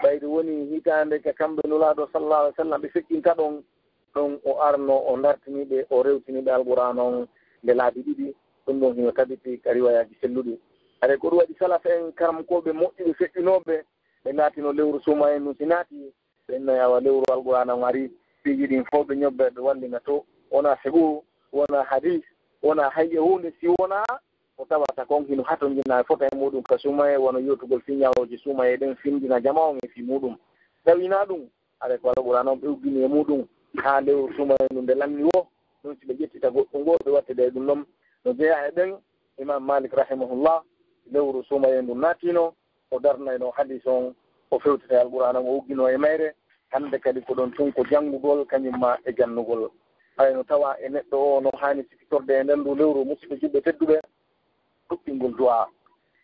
ɓayde woni hitande ka kamɓe nulaɗo sallallahu alayhi wa sallam ɓe feƴƴinta ɗon o arno o dartiniɓe, o rewtiniɓe alqur'ana on nde laabi 2. ɗum ɗon hino tabiti ka riwayaji selluɗi. are ko ɗum waɗi salaf en karamkoɓe moƴƴuɓe feƴƴinoɓe ɓe naatino lewru suma en, num si naati ɓe nayawa lewru alqur'ana on ari, piiji ɗin fof ɓe ñobbe ɓe wallina to. wona sego, wona hadis, wona hayƴe hunde, si wona o tawata kon hino hato jinna fota e muɗum ka sumaye, wono yotugol fiñawoji sumaye ɗen findina jama on e fi muɗum. tawina ɗum are ko alqur'ana on ɓe uggini e muɗum ha lewru sumaye ndu nde lanni wo. ɗum si ɓe ƴettita goɗɗum ngo ɓe wattede ɗum ɗon no jeeya e ɗen. Imam Malik rahimahullah lewru sumaye ndu naatino, o darnayno hadis on, o fewtita e alqur'ana o uggino e mayre. hande kadi ko ɗon tun ko janngugol kañumma e jannugol. hayno tawa e neɗɗo o no hani sikitorde e nden ndu lewru. musidɓe juɓɓe tedduɓe, ɗuɓɓingol du'a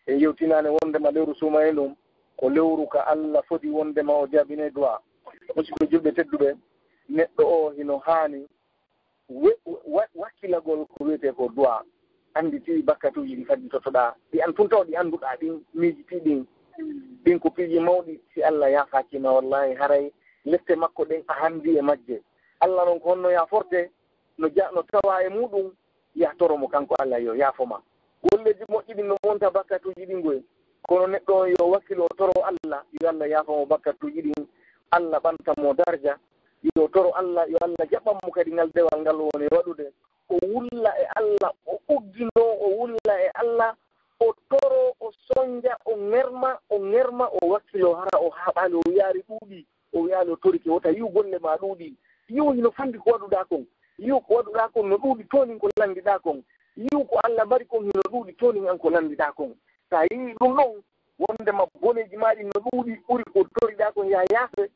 e yewtinane wondema lewru sumaye ndum ko lewru ka Allah foti wondema o jabine du'a. musidɓe juɓɓe tedduɓe, neɗɗo o hino hani wakkilagol ko wiyete ko du'a. andi ti bakkatuji ɗi kadi totoɗa ɗi an tun taw ɗi annduɗa ɗin miijiti ɗin ko piiji mawɗi. si Allah yafakima wallahi haray lette makko ɗen a handi e majje. Allah noon ko honno yaforte no tawa e muɗum yahtoromo kanko Allah yo yaafoma. golleji moƴƴi ɗin no monta bakkatuji ɗin goye, kono neɗɗo on yo wakkilo toro Allah, yo Allah yaafomo bakkatuji ɗin. Allah ɓantamo darja, yo toro Allah, yo Allah jaɓanmo kadi ngal dewal ngal woni waɗude. o wulla e Allah, o uggino, o wulla e Allah, o toro, o sonja, o ŋerma, o wakkilo hara o haɓali, o yaari ɗuuɗi, o yaali o toriki wota yiw golle ma ɗuuɗi, yiw hino fandi ko waɗuɗa kon, yiw ko waɗuɗa kon no ɗuuɗi tonin ko landiɗa kon, yiw ko Allah mari kon hino ɗuuɗi tonin an ko landiɗa kon. sa yii ɗum ɗon wondema boneji maɗi no ɗuuɗi ɓuri ko toriɗa kon ya yaafe.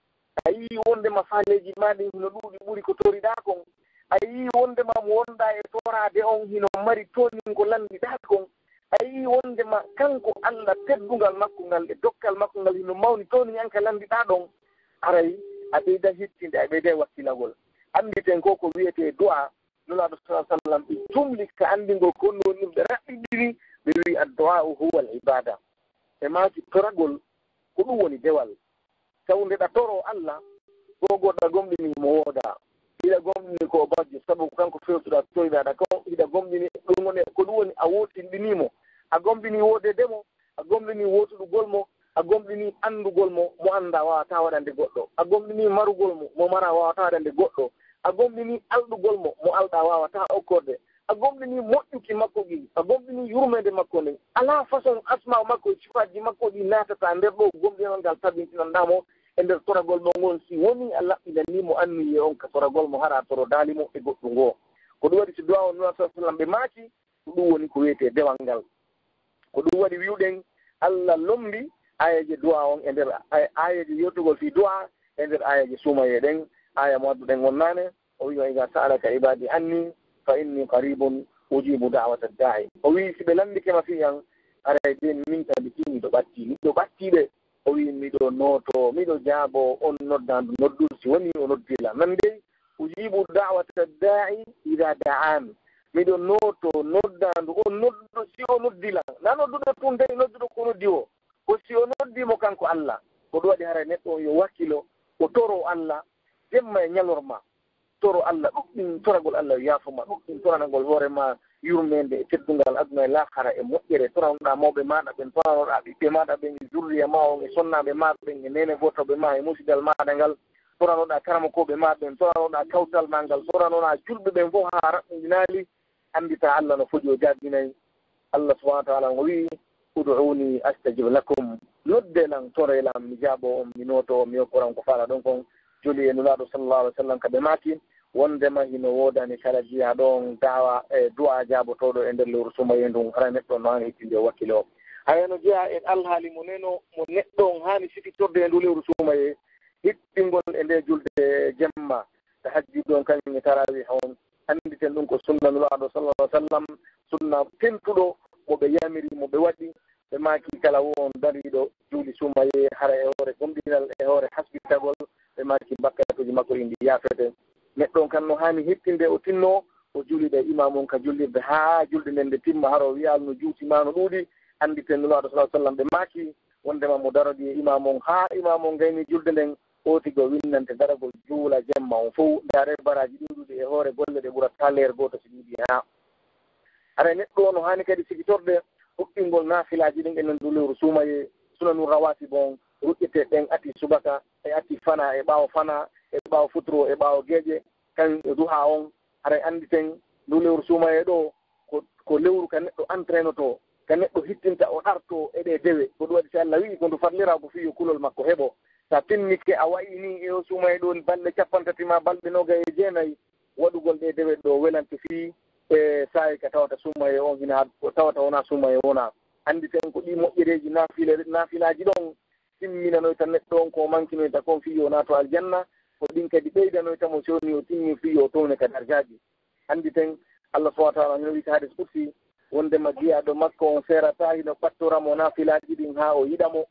a yii wondema faaleji maɗi hino ɗuuɗi ɓuri ko toriɗa kon. a yii wondema mo wonda e torade on hino mari tonin ko landiɗa kon. a yii wondema kanko Allah teddugal makko ngal e dokkal makko ngal hino mawni tonin an ka landiɗa ɗon. aray a ɓeyda hittinde, a ɓeyda wakkilagol. anditen ko wiyete du'a. nulaɗo sallam ɓe tumli ka andingol ko ɗum woni ɓe raɓɓiɗiri ɓe wi addu'a huwa al ibada. e maki toragol ko ɗum woni dewal. tawndeɗa toro Allah ko goɗɗa gomɗini mo wooda, hiɗa gomɗini ko bajjo sabu kanko fewtuɗa toyɗaɗa ko hiɗa gomɗini ɗum woni ko ɗum woni a wotinɗinimo, a gomɗini wodedemo, a gomɗini wotuɗugol mo, a gomɗini andugol mo anda wawata waɗande goɗɗo, a gomɗini marugol mo mara wawata waɗande goɗɗo, a gomɗini alɗugol mo alɗa wawata okkorde, a gomɗini moƴƴuki makko ɗi, a gomɗini yurmede makko ndin, ala façon asma makko sifaji makko ɗi natata nder ɗo gomɗinal ngal tabintinandamo e nder toragol mo ngon. si woni a laɓɓinanimo anniye on ka toragol mo hara toro daalimo e goɗɗu ngo. ko ɗum waɗi so duwa o nuna sa sallam ɓe maaki ko ɗum woni ko wiyete dewal ngal. ko ɗum waɗi wiwɗen Allah lombi ayaji du'a on e nder ayaji yettugol fi du'a e nder ayaji sumaye ɗen. aya mo adduɗen wonnane o wi wa iza sa'alaka ibadi anni fa inni qaribun ujibu da'wata da'i. o wi si ɓe landikema fi an aray den min tabiti miɗo ɓattiɓe. o wi miɗo nooto, miɗo jaabo on noddandu noddudu si woni o noddila. nan dey ujibu da'wata da'i ida da'an, miɗo nooto noddandu on nodduɗo si o noddila. na nodduɗo tun dey nodduɗo ko noddi o, ko si o noddimo kanko Allah. ko ɗum waɗi hara neɗɗo yo wakkilo o toro Allah, jemma e ñalorma toro Allah ɗuɗɗin toragol Allah yaafoma ɗuɗɗin toranagol hoorema yurmede e teddungal aduna e lahara e moƴƴere toranoɗa mawɓe maɗa ɓen toranoɗa ɓiɓɓe maɗa ɓen e zurriya ma on e sonnaɓe maɗa ɓen e nene gotoɓe ma e musidal maɗa ngal toranoɗa karamakoɓe ma ɓen toranoɗa kawtal ma ngal toranoɗa julɓe ɓen fof ha raɓɓindinali andita Allah no foti o jardinayi Allah subahana wa taala o wi uduuni astajib lakum noddelan torelan mi jaaɓo on mi noto mi yokkoran ko faala ɗon kon joli e nulaɗo sallallah alih w sallam kaɓe maaki wondema hino woodani kala jiya ɗon dawa e du'a jaabotoɗo e nder lewru sumaye ndun hara neɗɗo no hani hittinde o wakkile o hayano jeeya en alhaali mo neno mo neɗɗo on hani sifittorde e ndu lewru sumaye hittingol e nde julde jemma ta hajjiɗo on kañum e tarawih on anditen ɗum ko sunna nulaɗo sallallah alih w sallam sunna tentuɗo moɓe yamiri moɓe waɗi ɓe maaki kala won dariɗo juuli sumaye hara e hoore gomɗinal e hoore hasbittagol ɓe maaki bakkatuji makko ɗi ndi yaafete neɗɗo on kan no hani hettinde o tinno o juuliɗe imam on ka jullirde haa julde nden nde timma haro wiyal no juutima no ɗuuɗi anditen nulaɗo sa sallam ɓe maaki wondema mo darodi e imam on haa imam on gayni julde nden ootigo winnante daragol juula jemma on fof ndaare baraji ɗuɗuɗi e hoore golle ɗe ɓurata leer goto si ɗiɗi haa hara neɗɗo o no hani kadi sikitorde huɓɓingol naafilaji ɗin enen ndu lewru suumaye sunanu rawati bon ruƴƴete ɗen ati subaka e ati fana e ɓaawo fana e ɓaawo futuro e ɓaawo geeƴe kan e duha on haray anditen ndu lewru suumaye ɗo ko lewru ka neɗɗo entrainoto ka neɗɗo hittinta o ɗarto eɗe dewe ko ɗum waɗi so Allah wii ko ndu fadlira ko fiyo kulol makko heɓo sa tinnike a wayi ni e o suumaye ɗo balɗe capantati ma balɗe nogaye e jeenayyi waɗugol ɗe dewe ɗo welante fii e sayi ka tawata suumaye on hina tawata wona suumaye wona anditen ko ɗi moƴƴereji naafilaji ɗon timminanoyta neɗɗo on ko mankinoyta kon fiyo nato aljanna ko ɗin kadi ɓeydanoytamo sowni o timmi fiyo o towne ka darjaji anditen Allah subahana wa taala no wi ka hadis kursi wondema jiyaɗo makko on serata hino ɓattoramo naafilaji ɗin ha o yiɗamo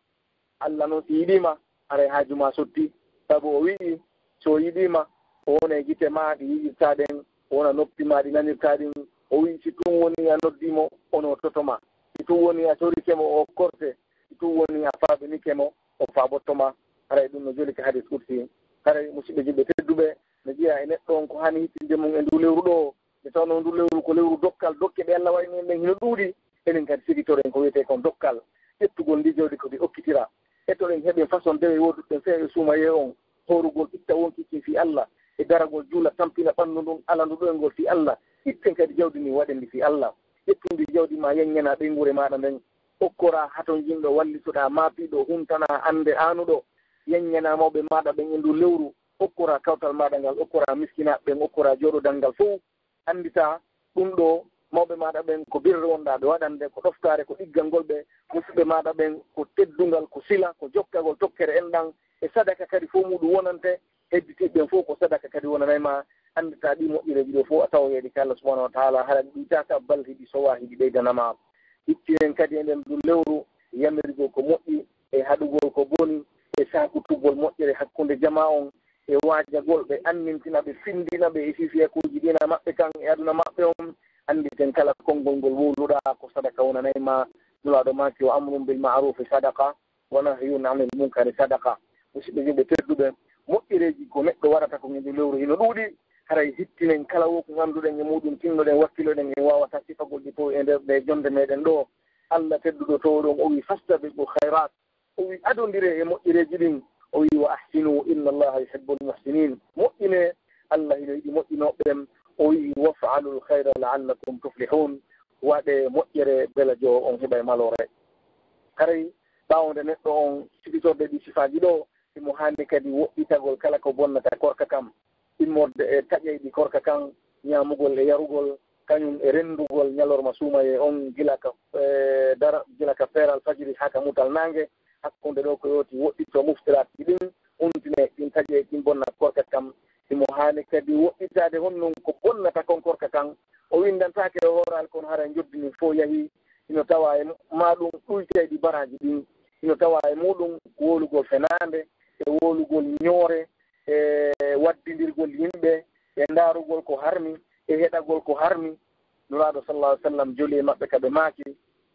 Allah noon si yiɗima aray haajuma sotti saabu o wii so yiɗima o wona e gite ma ɗi yiɗirta ɗen wona noppi ma ɗi nanirta ɗin o wii si tun woni a noddimo ono totoma si tun woni a torikemo o korte si tun woni a faabinikemo o faabottoma haray ɗum no joli ka hadis kursi haray musidɓe julɓe tedduɓe no jeeya e neɗɗo on ko hani hittinde mum e ndu lewru ɗo nde tawno ndu lewru ko lewru dokkal dokke ɗe Allah wayni en ɗen hino ɗuuɗi enen kadi sigitoren ko wiyete kon dokkal ƴettugol ndijowdi kodi okkitira etoɗen heeɓen façon dewe woduɗen feewe suumaye on horugol itta wonkiki fi Allah e daragol juula tampina ɓanndu ndun alandu ɗoyngol fi Allah itten kadi jawdi ndi waɗendi fi Allah ƴettundi jawdi ma yeññana ɓeygure maɗa nden okkora haton jinɗo wallitoɗa maapiɗo huntana ande anuɗo yeññana mawɓe maɗa ɓen e ndu lewru okkora kawtal maɗa ngal okkora miskinaɓe ɓen okkora joɗodal ngal fof andita ɗum ɗo mawɓe maɗa ɓen ko birre wonɗa ɓe waɗande ko ɗoftare ko ɗiggal ngol ɓe musidɓe maɗa ɓen ko teddungal ko sila ko jokkagol tokkere enɗan e sadaka kadi fof muɗum wonante hedditiɓɓen fof ko sadaka kadi wonanayma andita ɗi moƴƴireji ɗo fof a tawoyeɗi ka Allah subahanahu wa taala haɗa ɗi ɗitaka bal hiɗi sowa hiɗi ɓeydanama ittinen kadi eɗen ɗum lewru yamirgol ko moƴƴi e haɗugol ko boni e sakutugol moƴƴere hakkunde jama on e waajagol ɓe annintina ɓe findina ɓe e fifiyakuji ɗina maɓɓe kan e aduna maɓɓe on anditen kala konngol ngol wowluɗa ko sadaka wonanayma nulaɗo maki o amrum bil ma'rufi sadaka wa nahyun anil munkari sadaka musidɓe julɓe tedduɓe moƴƴereji ko neɗɗo waɗata ko ngendi lewru hino ɗuuɗi haray hittinen kala wo ko ngannduɗen e muɗum tinnoɗen wakkiloɗen en wawata sifagol ɗi fof e nder ɗe jonde meɗen ɗo Allah tedduɗo to ɗon o wi fastabiqu khayrat o wi adodire e moƴƴereji ɗin o wi wa ahsinu inna allaha yuhibbul muhsinin moƴƴine Allah hino yiɗi moƴƴinoɓen o wi waf'alul khayra la'allakum tuflihun waɗe moƴƴere bela jo on heɓa e malore haray ɓawde neɗɗo on sikitorde ɗi sifaji ɗo imo hanni kadi woɗɗitagol kala ko bonnata korka kam immorde e taƴeyɗi korka kan ñamugol e yarugol kañum e renndugol ñalorma suumaye on gila ka feeral fajiri haka mutal nangue hakkunde ɗo ko yowti woɗɗitto muftiraji ɗin untine ɗin taƴe ɗin bonnat korka kam imo hani kadi woɗɗitade honnon ko bonnata kon korka kan o windantake e horal kono hara joddini fo yahi ino tawa e maɗum ɗuyteɗi baraji ɗin ino tawa e muɗum wolugol fenande e wolugol ñoore e waddidirgol yimɓe e ndarugol ko harmi e heɗagol ko harmi nuraɗo sallah alih sallam joli e maɓɓe kaɓe maaki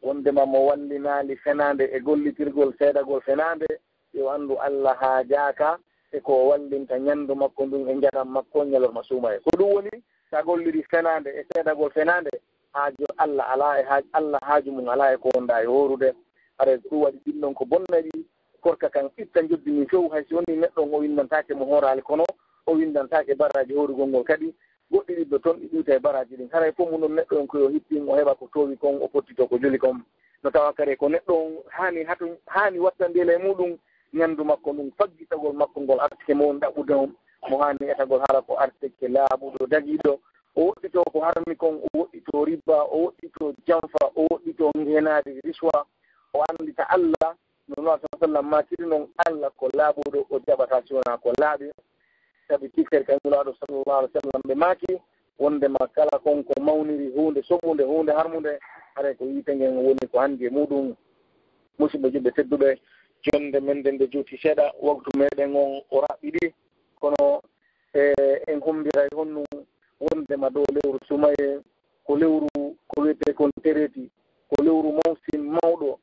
wondema mo wallinali fenande e gollitirgol seeɗagol fenande yo anndu Allah haajaka e ko wallinta ñanndu makko ndun e njaram makko ñalorma suuma e ko ɗum woni sa golliri fenande e seedagol fenande haaju Allah ala e Allah haaju mum ala e ko wonda e horude ara ɗum waɗi ɗin ɗon ko bonnaɗi korka kan itta joddini few hay si woni neɗɗo o windantake mo hoorali kono o windantake baraji horugol ngol kadi goɗɗi ɗiɗɗo toon ɗi ɗiwta e baraji ɗin haray fof munon neɗɗo on koyo hippin o heɓa ko towi kon o pottito ko joli kon no tawa kare ko neɗɗo on hani wattandele muɗum ñanndu makko ɗum faggitagol makko ngol artike mo ɗaɓɓude on mo hani etagol hara ko artike laaɓuɗo dagiɗo o woɗɗito ko harmi kon o woɗɗito riba o woɗɗito janfa o woɗɗito ngenade riswa o andita Allah no noon sallam makiri noon Allah ko laaɓuɗo o jaɓata siwona ko laaɓi sabi kifere kañumlaɗo sallallahu alih w sallam ɓe maaki wondema kala kon ko mawniri hunde soɓude hunde harmude haray ko yitengen woni ko hanndi e muɗum musidɓe juɓɓe tedduɓe jonde men nde juuti seeɗa waktu meɗen on o raɓɓiɗi kono en hombiray honnu wondema dow lewru sumaye ko lewru ko wiyete kon tereti ko lewru mawsin mawɗo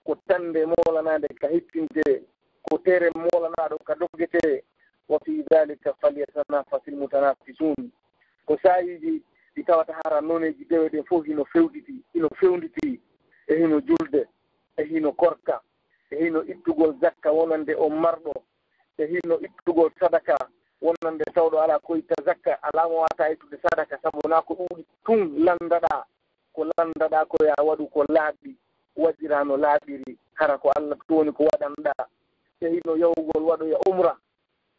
ko tande molanade ka hittinte ko tere molanaɗo ka doggete wa fi dalika falyatanafasil mutanafisun ko sayiji ɗi tawata hara noneji dewe ɗen fof hino fewnditi e hino julde e hino korka e hino ittugol zakka wonande on marɗo e hino ittugol sadaka wonande tawɗo ala ko itta zakka alamo wata ittude sadaka sabu na ko ɗuuɗi tun landaɗa ko ya waɗu ko laaɓi wajirano laaɓiri hara ko Allah toni ko waɗanɗa e hino yahugol waɗoya umra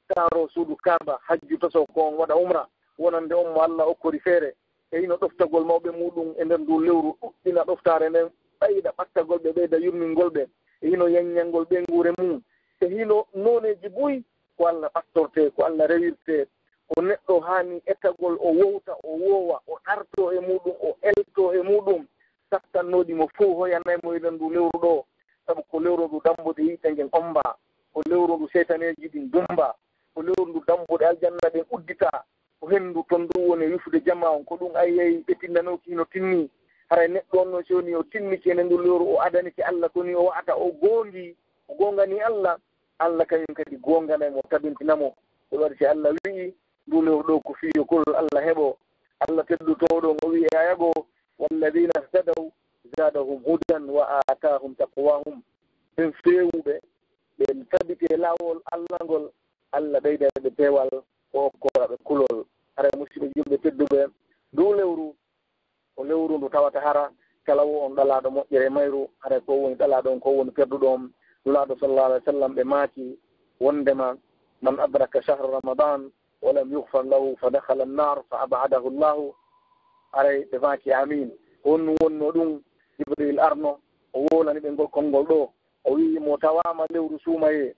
taro suudu kaba hajju toso ko on waɗa umra wonande on mo Allah okkori feere e hino ɗoftagol mawɓe muɗum e nder ndu lewru ɗuɗɗina ɗoftare nden ɓeyda ɓattagol ɓe ɓeyda yurmingol ɓe e hino yanñangol ɓengure mum e hino noneji ɓuyi ko Allah ɓattorte ko Allah rewirte ko neɗɗo hani ettagol o wowta o wowa o ɗarto e muɗum o elto e muɗum sattannoɗimo fof hoyanaymo eɗen ndu lewru ɗo sabu ko lewru ndu dambude yiite ngen omba ko lewru ndu seytaneji ɗin dumba ko lewru ndu dambude aljanna ɗen uddita ko henndu toon ndu woni wifude jama on ko ɗum ayiyeyi ɓe tinnanoki hino tinni haray neɗɗo on noon sowoni o tinniki ene ndu lewru o adaniki Allah koni o wa'ata o gongani Allah kañum kadi gonganaymo tabintinamo ko waɗi si Allah wi'i ndu lewru ɗo ko fiyokol Allah heɓo Allah teddutoɗo o wi e ayago walladina htadaw zadahum hudan wa atahum taqwahum ɓen fewuɓe ɓe tabite lawol Allah ngol Allah ɓeydaɓe pewal o okkoraɓe kulol hara musidɓe julɓe tedduɓe ndu lewru ko lewru ndu tawata hara kala wo on ɗalaɗo moƴƴere mayru hara ko woni ɗalaɗo on ko woni perduɗo on nulaɗo sallallahu alih w sallam ɓe maaki wondema man adraka chahra ramadan walam yughfar lahu fa dakhala annar fa abadahu llahu haray ɓe maaki amin honnu wonno ɗum jibril arno o wolani ɓe ngol konngol ɗo o wi mo tawama lewru suumaye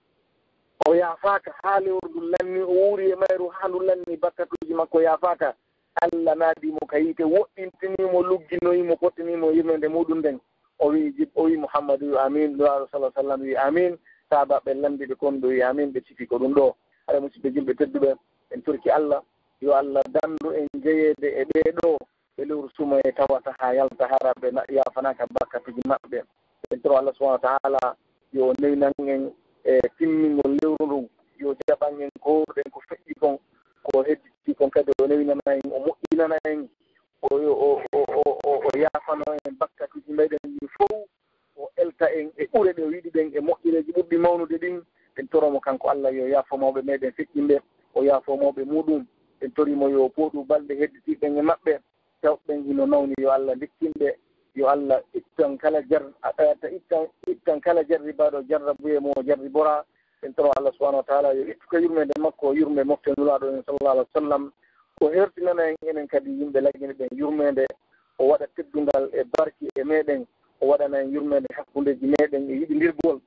o yaafaka ha lewru ndu lanni o wuuri e mayru ha ndu lanni bakkatuji makko yaafaka Allah naadimo ka yiite woɗɗintinimo lugginoyimo pottinimo yirmede muɗum nden o wi Muhammadu wi amin nuraɗo sallah sallam wi amin sahabaɓe landiɓe kon ɗo wi amin ɓe cifi ko ɗum ɗo haɗa musidɓe julɓe tedduɓe en turki Allah yo Allah dandu en jeeyede e ɓeeɗo ɓe lewru suma e tawata ha yalta hara ɓe yafanaka bakkatuji maɓɓe en toro Allah subahana wa taala yo neynan en e timmingol lewru ndun yo jaɓan en ko howruɗen ko feƴƴi kon ko hedditi kon kadi o newinana en o moƴƴinana en o yaafano en bakkatuji meɗen ɗi fof o elta en e ɓure ɗe o yiɗi ɗen e moƴƴireji ɓurɗi mawnude ɗin en toromo kanko Allah yo yaafomoɓe meɗen feƴƴinde o yaafomoɓe muɗum en torimo yo pooɗu balɗe hedditiɗen e maɓɓe tawɓen hino nawni yo Allah dikkinɓe yo Allah ittan kala ittan kala jarribaɗo jarrabuye mo jarribora en toro Allah subahanahu wa taala yo ittuka yurmede makko yurme mofte nulaɗo en sallallah alih wa sallam o hertinana en enen kadi yimɓe laggini ɓen yurmede o waɗa teddungal e barki e meɗen o waɗana en yurmede hakkudeji meɗen e yiɗidirgol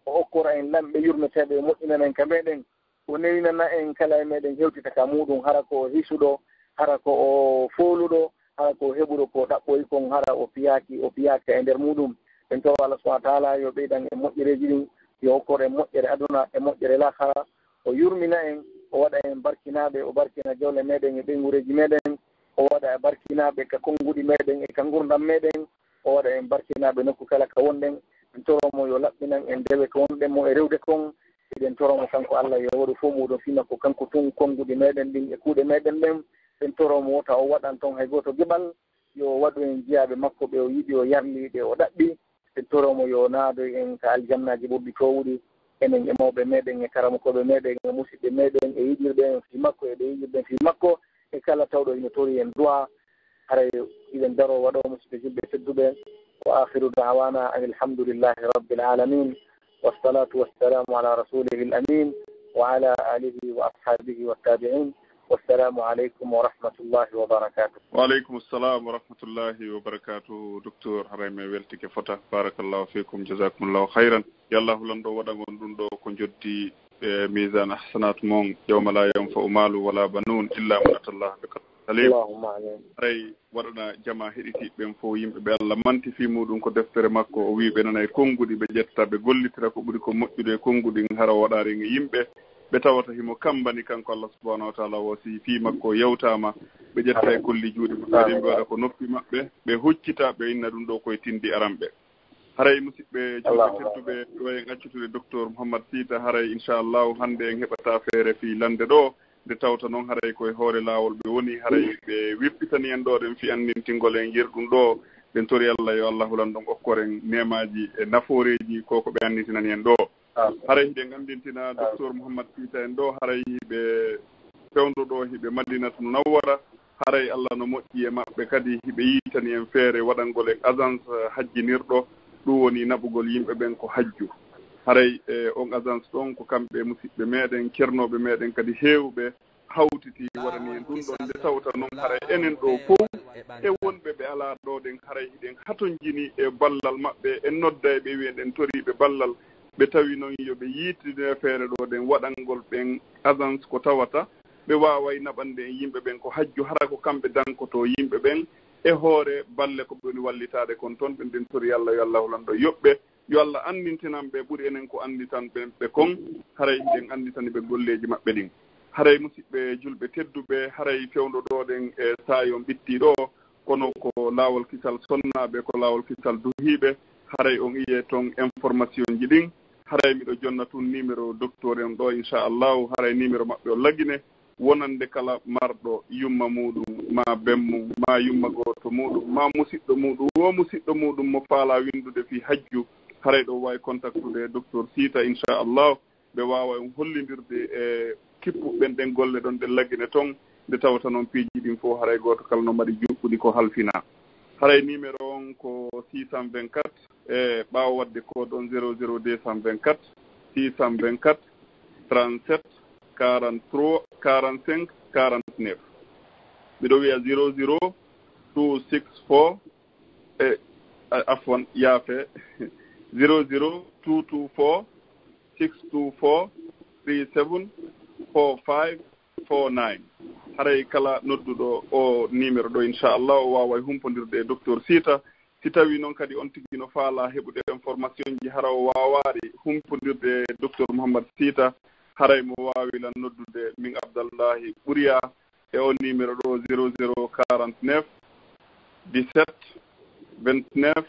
o okkora en lamɓe yurmeteɓe e moƴƴinana en ka meɗen o newinana en kala e meɗen hewtita ka muɗum hara ko hisuɗo hara ko o fooluɗo hara ko heɓuɗo ko ɗaɓɓoyi kon hara o fiyaki e nder muɗum en toro Allah subahana wa taala yo ɓeydan e moƴƴereji ɗin yo hokkor en moƴƴere aduna e moƴƴere lahara o yurmina en o waɗa en barkinaɓe o barkina jawle meɗen e ɓeygureji meɗen o waɗa e barkinaɓe ka konnguɗi meɗen e ka gurdam meɗen o waɗa en barkinaɓe nokku kala ka wonɗen en toromo yo laɓɓinan en dewe ko wonɗen mo e rewde kon e eɗen toromo kanko Allah yo waɗu fof muɗum fima ko kanko tun konngude meɗen ɗin e kuuɗe meɗen ɗen en toromo taw o waɗan toon hay goto giɓal yo waɗu en jiyaɓe makko ɓe o yiɗi o yarliɗe o ɗaɓɓi en toromo yo naado en ka aljannaji ɓurɗi towɗi enen e mawɓe meɗen e karamokoɓe meɗen e musidɓe meɗen e yiɗirɗe en fi makko eɗe yiɗirɗen fi makko e kala tawɗo ina tori en duwa haray iɗen daro waɗo musidɓe julɓe tedduɓe wa akhiru dawana an alhamdulillahi rabbil alamin wassalatu wassalamu ala rasulihi l amin wa ala alihi wa ashabihi wattabi'in wassalamu aleykum wa rahmatullahi wa barakatuh. Waaleykum assalam wa rahmatullahi wa barakatuh. Docteur harayme weltike fota barakallahu fikum jazakumullahu khayran. Yallahu lando waɗagon ɗum ɗo ko joddi misan ahsanat mon yawma la yanfa'u malu wala banun illa man atallah bi salim. Haray waɗana jama heɗitiɓɓen fo yimɓe ɓe Allah manti fi muɗum ko deftere makko o wi ɓe nanay konnguɗi ɓe ƴetta ɓe gollitira ko ɓuri ko moƴƴude konnguɗi hara waɗari e yimɓe ɓe tawata himo kambani kanko Allah subhanahu wa ta'ala wasi fi makko yewtama ɓe ƴetta e kolli juuɗe maɓɓe ɓe waɗa ko noppi maɓɓe ɓe huccita ɓe inna ɗum ɗo koye tindi aranɓe. haray musidɓe julɓe tedduɓe ɗo en accutude docteur Mouhammad Sita haray inchallahu hannde en heɓata feere fi lande ɗo nde tawta noon haray koye hoore laawol ɓe woni haray ɓe wirpitani en ɗo ɗen fi anndintingol en yerɗum ɗo ɓen tori Allah yo Allah hulan ɗon okkoren nemaji e nafooreji koko ɓe anndintinani en ɗo. haray hiɗen anndintina docteur Mouhammad Sita en ɗo haray hiɓe fewndo ɗo hiɓe Madinatu Munawwara haray Allah no moƴƴi e maɓɓe kadi hiɓe yiitani en feere waɗangol e agence hajjinirɗo ɗum woni naɓugol yimɓe ɓen ko hajju. haray on agence ɗon ko kamɓe musidɓe meɗen ceernoɓe meɗen kadi heewɓe hawtiti waɗani en ɗum ɗon nde tawta noon haray enen ɗo fof e wonɓe ɓe ala ɗo ɗen haray hiɗen hatonjini e ballal maɓɓe en nodda e ɓe wiyen ɗen toriɓe ballal ɓe tawi noon yoɓe yiitide feere ɗo ɗen waɗangol ɓen agence ko tawata ɓe waway naɓande en yimɓe ɓen ko hajju hara ko kamɓe dankoto yimɓe ɓen e hoore balle ko ɓeni wallitade kon toon ɓe nden tori Allah yo Allah holando yoɓɓe yo Allah andintinan ɓe ɓuri enen ko anditan ɓe kon haray hiɗen anditani ɓe golleji maɓɓe ɗin. haray musidɓe julɓe tedduɓe haray fewndo ɗo ɗen e saayon ɓitti ɗo kono ko laawol kisal sonnaɓe ko laawol kisal duhiɓe haray on iye toon information ji ɗin haray miɗo jonna tun numéro docteur en ɗo inchallahu haray numéro maɓɓe o lagine wonande kala marɗo yumma muɗum ma bemmum ma yumma goto muɗum ma musidɗo muɗum wo musidɗo muɗum mo faala windude fi hajju haray ɗo wawi contactude docteur Sita inchallahu ɓe wawa on hollidirde e kippuɓen ɗen golle ɗon ɗe laggine toon nde tawta noon piiji ɗin fof haray goto kala no mbaɗi juɓɓuɗi ko halfina. haray numéro on ko 624 e ɓaawo wadde ko ɗon 00224 624 37 43 45 49 mbiɗo wiya 00264 e afwan yaafe 00224 624 37 45 49 haray kala nodduɗo o numéro ɗo inchallah o wawa humpodirde e docteur Sita si tawi noon kadi on tigi no faala heɓude information ji hara o wawari humpodirde e docteur Mouhammad Sita haray mo wawilan noddude min Abdallahi Ɓuriya e on numéro ɗo 0049 17 29